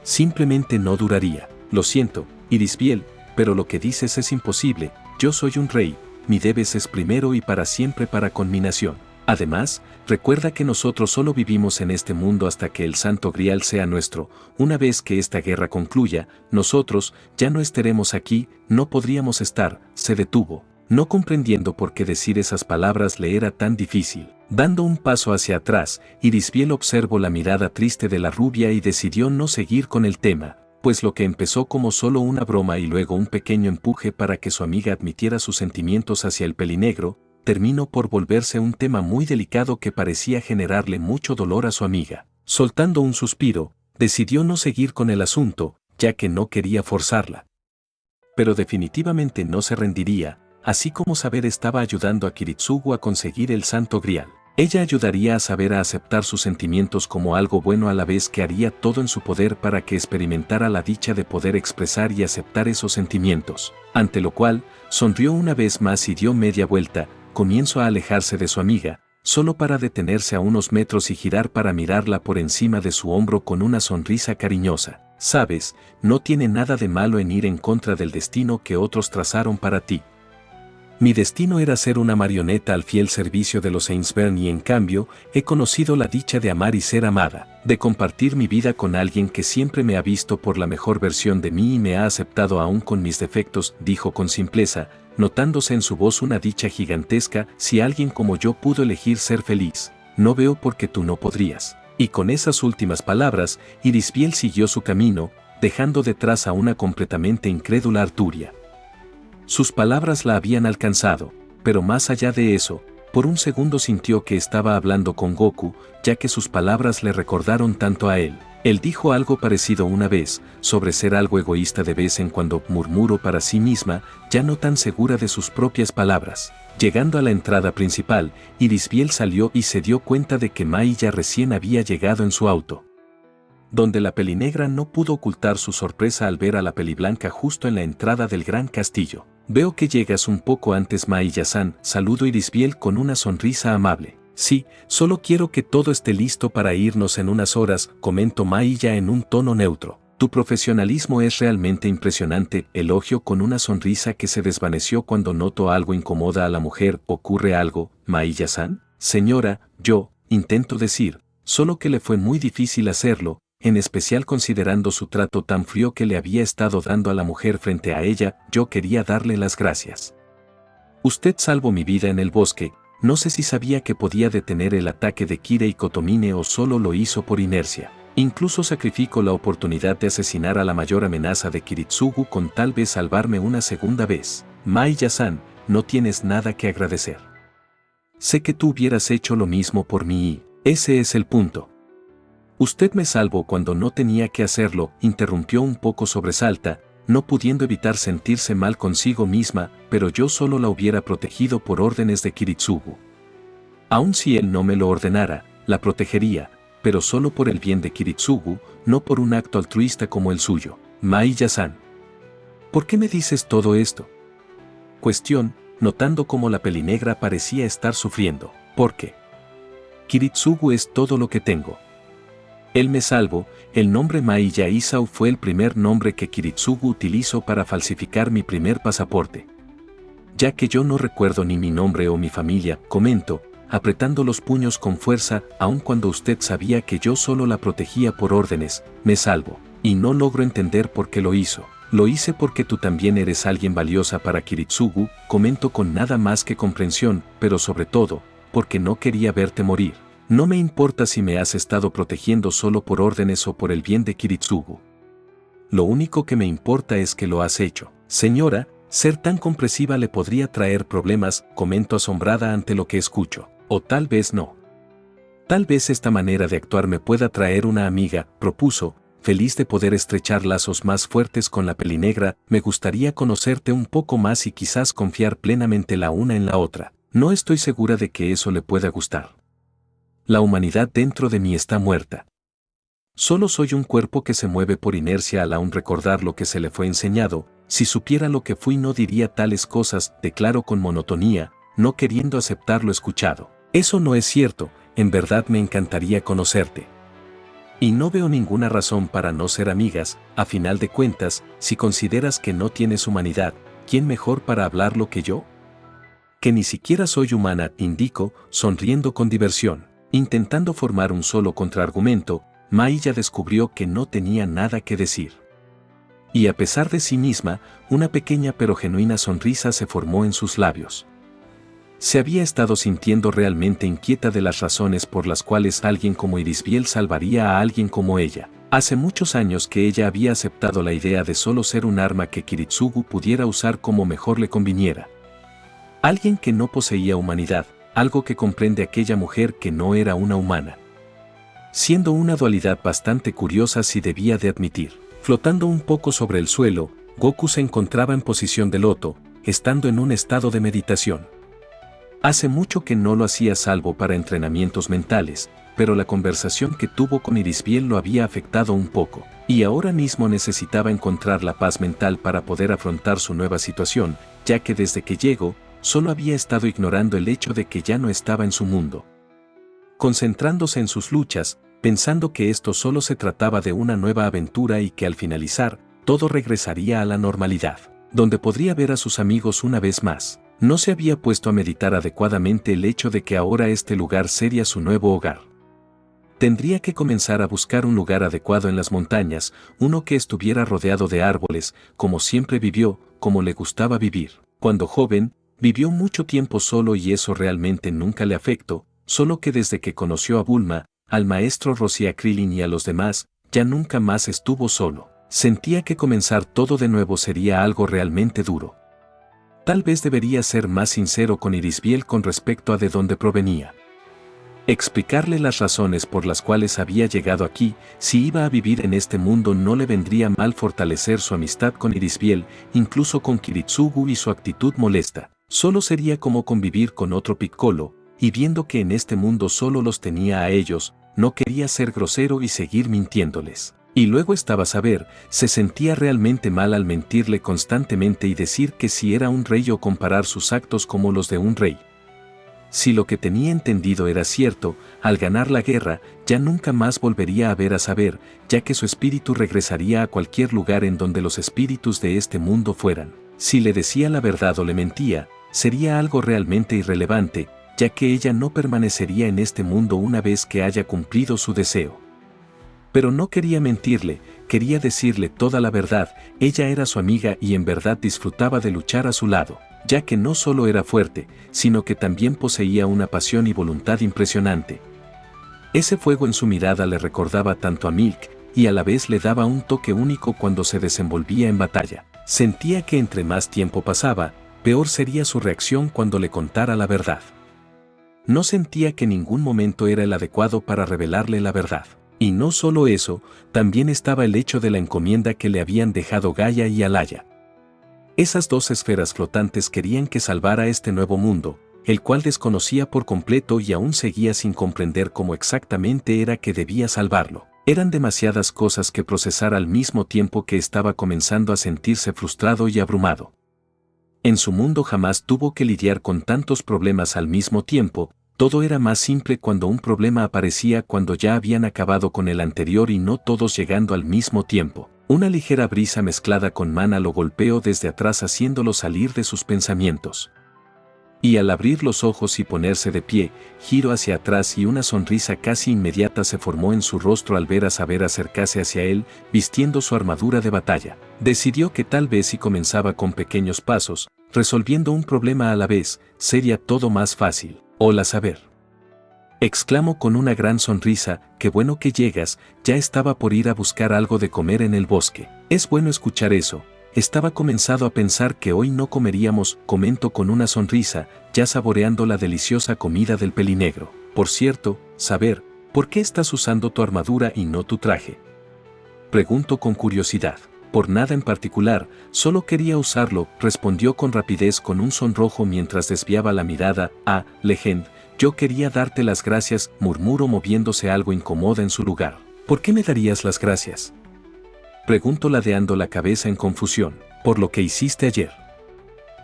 Simplemente no duraría. Lo siento, Irisbiel, pero lo que dices es imposible. Yo soy un rey, mi debes es primero y para siempre para conminación. Además, recuerda que nosotros solo vivimos en este mundo hasta que el Santo Grial sea nuestro. Una vez que esta guerra concluya, nosotros ya no estaremos aquí, no podríamos estar. Se detuvo, no comprendiendo por qué decir esas palabras le era tan difícil. Dando un paso hacia atrás, Irisbiel observó la mirada triste de la rubia y decidió no seguir con el tema, pues lo que empezó como solo una broma y luego un pequeño empuje para que su amiga admitiera sus sentimientos hacia el pelinegro, terminó por volverse un tema muy delicado que parecía generarle mucho dolor a su amiga. Soltando un suspiro, decidió no seguir con el asunto, ya que no quería forzarla. Pero definitivamente no se rendiría, así como saber estaba ayudando a Kiritsugu a conseguir el Santo Grial. Ella ayudaría a saber a aceptar sus sentimientos como algo bueno a la vez que haría todo en su poder para que experimentara la dicha de poder expresar y aceptar esos sentimientos, ante lo cual, sonrió una vez más y dio media vuelta, comienzo a alejarse de su amiga, solo para detenerse a unos metros y girar para mirarla por encima de su hombro con una sonrisa cariñosa. Sabes, no tiene nada de malo en ir en contra del destino que otros trazaron para ti. Mi destino era ser una marioneta al fiel servicio de los Ainsburn y en cambio, he conocido la dicha de amar y ser amada, de compartir mi vida con alguien que siempre me ha visto por la mejor versión de mí y me ha aceptado aún con mis defectos, dijo con simpleza, notándose en su voz una dicha gigantesca. Si alguien como yo pudo elegir ser feliz, no veo por qué tú no podrías. Y con esas últimas palabras, Irisbiel siguió su camino, dejando detrás a una completamente incrédula Arturia. Sus palabras la habían alcanzado, pero más allá de eso, por un segundo sintió que estaba hablando con Goku, ya que sus palabras le recordaron tanto a él. Él dijo algo parecido una vez, sobre ser algo egoísta de vez en cuando, murmuró para sí misma, ya no tan segura de sus propias palabras. Llegando a la entrada principal, Irisbiel salió y se dio cuenta de que Mai ya recién había llegado en su auto. Donde la pelinegra no pudo ocultar su sorpresa al ver a la peliblanca justo en la entrada del gran castillo. Veo que llegas un poco antes, Mailla-san, saludó Irisbiel con una sonrisa amable. Sí, solo quiero que todo esté listo para irnos en unas horas, comentó Mailla en un tono neutro. Tu profesionalismo es realmente impresionante, elogio con una sonrisa que se desvaneció cuando notó algo incomoda a la mujer. ¿Ocurre algo, Mailla-san? Señora, yo, intento decir, solo que le fue muy difícil hacerlo, en especial considerando su trato tan frío que le había estado dando a la mujer frente a ella. Yo quería darle las gracias. Usted salvó mi vida en el bosque, no sé si sabía que podía detener el ataque de Kira y Kotomine o solo lo hizo por inercia. Incluso sacrificó la oportunidad de asesinar a la mayor amenaza de Kiritsugu con tal vez salvarme una segunda vez. Mailla-san, no tienes nada que agradecer. Sé que tú hubieras hecho lo mismo por mí y ese es el punto. Usted me salvó cuando no tenía que hacerlo, interrumpió un poco sobresalta, no pudiendo evitar sentirse mal consigo misma, pero yo solo la hubiera protegido por órdenes de Kiritsugu. Aun si él no me lo ordenara, la protegería, pero solo por el bien de Kiritsugu, no por un acto altruista como el suyo. Mailla-san. ¿Por qué me dices todo esto? Cuestión, notando cómo la pelinegra parecía estar sufriendo. ¿Por qué? Kiritsugu es todo lo que tengo. Él me salvó. El nombre Mailla Isao fue el primer nombre que Kiritsugu utilizó para falsificar mi primer pasaporte. Ya que yo no recuerdo ni mi nombre o mi familia, comento, apretando los puños con fuerza, aun cuando usted sabía que yo solo la protegía por órdenes, me salvo, y no logro entender por qué lo hizo. Lo hice porque tú también eres alguien valiosa para Kiritsugu, comento con nada más que comprensión, pero sobre todo, porque no quería verte morir. No me importa si me has estado protegiendo solo por órdenes o por el bien de Kiritsugu. Lo único que me importa es que lo has hecho. Señora, Ser tan compresiva le podría traer problemas, comento asombrada ante lo que escucho. O tal vez no. Tal vez esta manera de actuar me pueda traer una amiga, propuso, feliz de poder estrechar lazos más fuertes con la pelinegra. Me gustaría conocerte un poco más y quizás confiar plenamente la una en la otra. No estoy segura de que eso le pueda gustar. La humanidad dentro de mí está muerta. Solo soy un cuerpo que se mueve por inercia al aún recordar lo que se le fue enseñado. Si supiera lo que fui no diría tales cosas, declaró con monotonía, no queriendo aceptar lo escuchado. Eso no es cierto, en verdad me encantaría conocerte. Y no veo ninguna razón para no ser amigas. A final de cuentas, si consideras que no tienes humanidad, ¿quién mejor para hablarlo que yo? Que ni siquiera soy humana, indico, sonriendo con diversión. Intentando formar un solo contraargumento, Mai ya descubrió que no tenía nada que decir. Y a pesar de sí misma, una pequeña pero genuina sonrisa se formó en sus labios. Se había estado sintiendo realmente inquieta de las razones por las cuales alguien como Irisbiel salvaría a alguien como ella. Hace muchos años que ella había aceptado la idea de solo ser un arma que Kiritsugu pudiera usar como mejor le conviniera. Alguien que no poseía humanidad, algo que comprende aquella mujer que no era una humana. Siendo una dualidad bastante curiosa si debía de admitir. Flotando un poco sobre el suelo, Goku se encontraba en posición de loto, estando en un estado de meditación. Hace mucho que no lo hacía salvo para entrenamientos mentales, pero la conversación que tuvo con Irisbiel lo había afectado un poco, y ahora mismo necesitaba encontrar la paz mental para poder afrontar su nueva situación, ya que desde que llegó, solo había estado ignorando el hecho de que ya no estaba en su mundo. Concentrándose en sus luchas, pensando que esto solo se trataba de una nueva aventura y que al finalizar, todo regresaría a la normalidad, donde podría ver a sus amigos una vez más. No se había puesto a meditar adecuadamente el hecho de que ahora este lugar sería su nuevo hogar. Tendría que comenzar a buscar un lugar adecuado en las montañas, uno que estuviera rodeado de árboles, como siempre vivió, como le gustaba vivir. Cuando joven, vivió mucho tiempo solo y eso realmente nunca le afectó, solo que desde que conoció a Bulma, al maestro Rosia Krillin y a los demás, ya nunca más estuvo solo. Sentía que comenzar todo de nuevo sería algo realmente duro. Tal vez debería ser más sincero con Irisbiel con respecto a de dónde provenía. Explicarle las razones por las cuales había llegado aquí. Si iba a vivir en este mundo no le vendría mal fortalecer su amistad con Irisbiel, incluso con Kiritsugu y su actitud molesta. Solo sería como convivir con otro Piccolo, y viendo que en este mundo solo los tenía a ellos, no quería ser grosero y seguir mintiéndoles. Y luego estaba a saber, se sentía realmente mal al mentirle constantemente y decir que si era un rey o comparar sus actos como los de un rey. Si lo que tenía entendido era cierto, al ganar la guerra, ya nunca más volvería a ver a saber, ya que su espíritu regresaría a cualquier lugar en donde los espíritus de este mundo fueran. Si le decía la verdad o le mentía, sería algo realmente irrelevante, ya que ella no permanecería en este mundo una vez que haya cumplido su deseo. Pero no quería mentirle, quería decirle toda la verdad. Ella era su amiga y en verdad disfrutaba de luchar a su lado, ya que no solo era fuerte, sino que también poseía una pasión y voluntad impresionante. Ese fuego en su mirada le recordaba tanto a Milk, y a la vez le daba un toque único cuando se desenvolvía en batalla. Sentía que entre más tiempo pasaba, peor sería su reacción cuando le contara la verdad. No sentía que ningún momento era el adecuado para revelarle la verdad. Y no solo eso, también estaba el hecho de la encomienda que le habían dejado Gaia y Alaya. Esas dos esferas flotantes querían que salvara este nuevo mundo, el cual desconocía por completo y aún seguía sin comprender cómo exactamente era que debía salvarlo. Eran demasiadas cosas que procesar al mismo tiempo que estaba comenzando a sentirse frustrado y abrumado. En su mundo jamás tuvo que lidiar con tantos problemas al mismo tiempo. Todo era más simple cuando un problema aparecía cuando ya habían acabado con el anterior y no todos llegando al mismo tiempo. Una ligera brisa mezclada con mana lo golpeó desde atrás haciéndolo salir de sus pensamientos. Y al abrir los ojos y ponerse de pie, giró hacia atrás y una sonrisa casi inmediata se formó en su rostro al ver a Saber acercarse hacia él, vistiendo su armadura de batalla. Decidió que tal vez si comenzaba con pequeños pasos, resolviendo un problema a la vez, sería todo más fácil. Hola Saber. Exclamó con una gran sonrisa, qué bueno que llegas, ya estaba por ir a buscar algo de comer en el bosque. Es bueno escuchar eso, Estaba comenzado a pensar que hoy no comeríamos, comentó con una sonrisa, ya saboreando la deliciosa comida del pelinegro. Por cierto, saber, ¿por qué estás usando tu armadura y no tu traje? Preguntó con curiosidad. Por nada en particular, solo quería usarlo, respondió con rapidez con un sonrojo mientras desviaba la mirada. Ah, Legend, yo quería darte las gracias, murmuró moviéndose algo incómoda en su lugar. ¿Por qué me darías las gracias? Preguntó ladeando la cabeza en confusión. Por lo que hiciste ayer.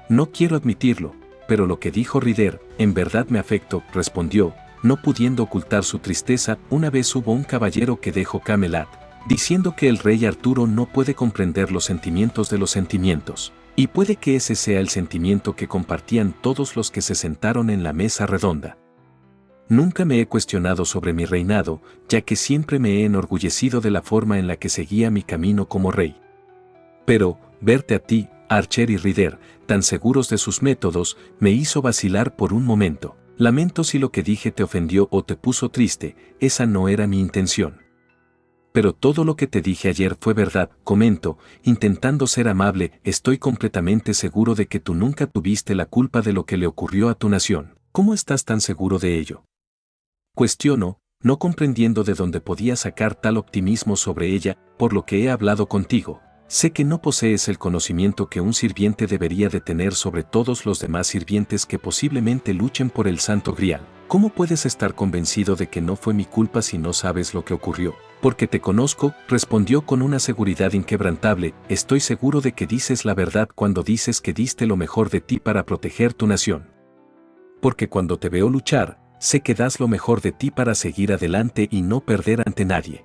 No quiero admitirlo, pero lo que dijo Ryder, en verdad me afectó, respondió, no pudiendo ocultar su tristeza. Una vez hubo un caballero que dejó Camelot, diciendo que el rey Arturo no puede comprender los sentimientos de los sentimientos, y puede que ese sea el sentimiento que compartían todos los que se sentaron en la mesa redonda. Nunca me he cuestionado sobre mi reinado, ya que siempre me he enorgullecido de la forma en la que seguía mi camino como rey. Pero, verte a ti, Archer y Ryder, tan seguros de sus métodos, me hizo vacilar por un momento. Lamento si lo que dije te ofendió o te puso triste, esa no era mi intención. Pero todo lo que te dije ayer fue verdad, comento, intentando ser amable. Estoy completamente seguro de que tú nunca tuviste la culpa de lo que le ocurrió a tu nación. ¿Cómo estás tan seguro de ello? Cuestiono, no comprendiendo de dónde podía sacar tal optimismo sobre ella. Por lo que he hablado contigo, sé que no posees el conocimiento que un sirviente debería de tener sobre todos los demás sirvientes que posiblemente luchen por el Santo Grial. ¿Cómo puedes estar convencido de que no fue mi culpa si no sabes lo que ocurrió? Porque te conozco, respondió con una seguridad inquebrantable. Estoy seguro de que dices la verdad cuando dices que diste lo mejor de ti para proteger tu nación. Porque cuando te veo luchar, sé que das lo mejor de ti para seguir adelante y no perder ante nadie.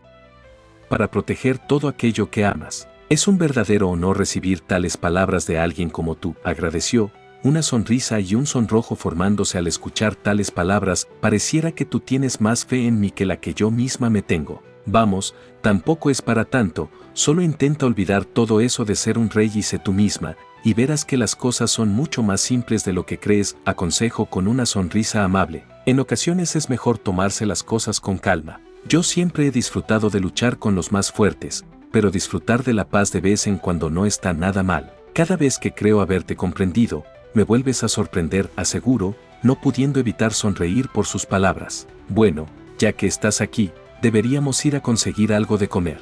Para proteger todo aquello que amas. Es un verdadero honor recibir tales palabras de alguien como tú, agradeció, una sonrisa y un sonrojo formándose al escuchar tales palabras. Pareciera que tú tienes más fe en mí que la que yo misma me tengo. Vamos, tampoco es para tanto, solo intenta olvidar todo eso de ser un rey y sé tú misma, y verás que las cosas son mucho más simples de lo que crees, aconsejó con una sonrisa amable. En ocasiones es mejor tomarse las cosas con calma. Yo siempre he disfrutado de luchar con los más fuertes, pero disfrutar de la paz de vez en cuando no está nada mal. Cada vez que creo haberte comprendido, me vuelves a sorprender, aseguró, no pudiendo evitar sonreír por sus palabras. Bueno, ya que estás aquí, deberíamos ir a conseguir algo de comer.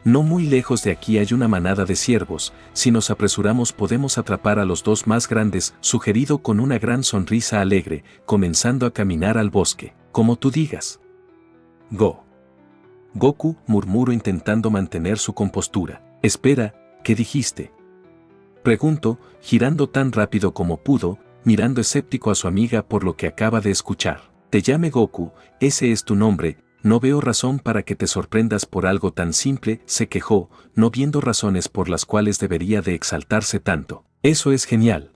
No muy lejos de aquí hay una manada de ciervos, si nos apresuramos podemos atrapar a los dos más grandes, sugerido con una gran sonrisa alegre, comenzando a caminar al bosque. Como tú digas. Goku, murmuró intentando mantener su compostura. Espera, ¿qué dijiste? Preguntó, girando tan rápido como pudo, mirando escéptico a su amiga por lo que acaba de escuchar. Te llame Goku, ese es tu nombre. No veo razón para que te sorprendas por algo tan simple, se quejó, no viendo razones por las cuales debería de exaltarse tanto. Eso es genial.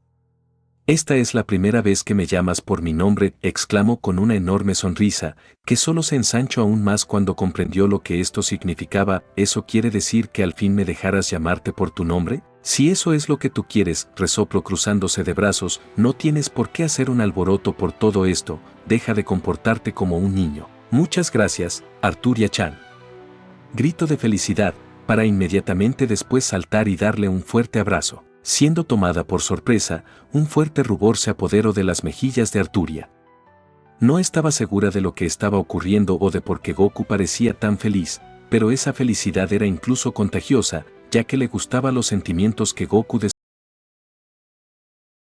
Esta es la primera vez que me llamas por mi nombre, exclamó con una enorme sonrisa, que solo se ensanchó aún más cuando comprendió lo que esto significaba. ¿Eso quiere decir que al fin me dejarás llamarte por tu nombre? Si eso es lo que tú quieres, resopló cruzándose de brazos, no tienes por qué hacer un alboroto por todo esto, deja de comportarte como un niño. Muchas gracias, Arturia-chan. Grito de felicidad, para inmediatamente después saltar y darle un fuerte abrazo. Siendo tomada por sorpresa, un fuerte rubor se apoderó de las mejillas de Arturia. No estaba segura de lo que estaba ocurriendo o de por qué Goku parecía tan feliz, pero esa felicidad era incluso contagiosa, ya que le gustaban los sentimientos que Goku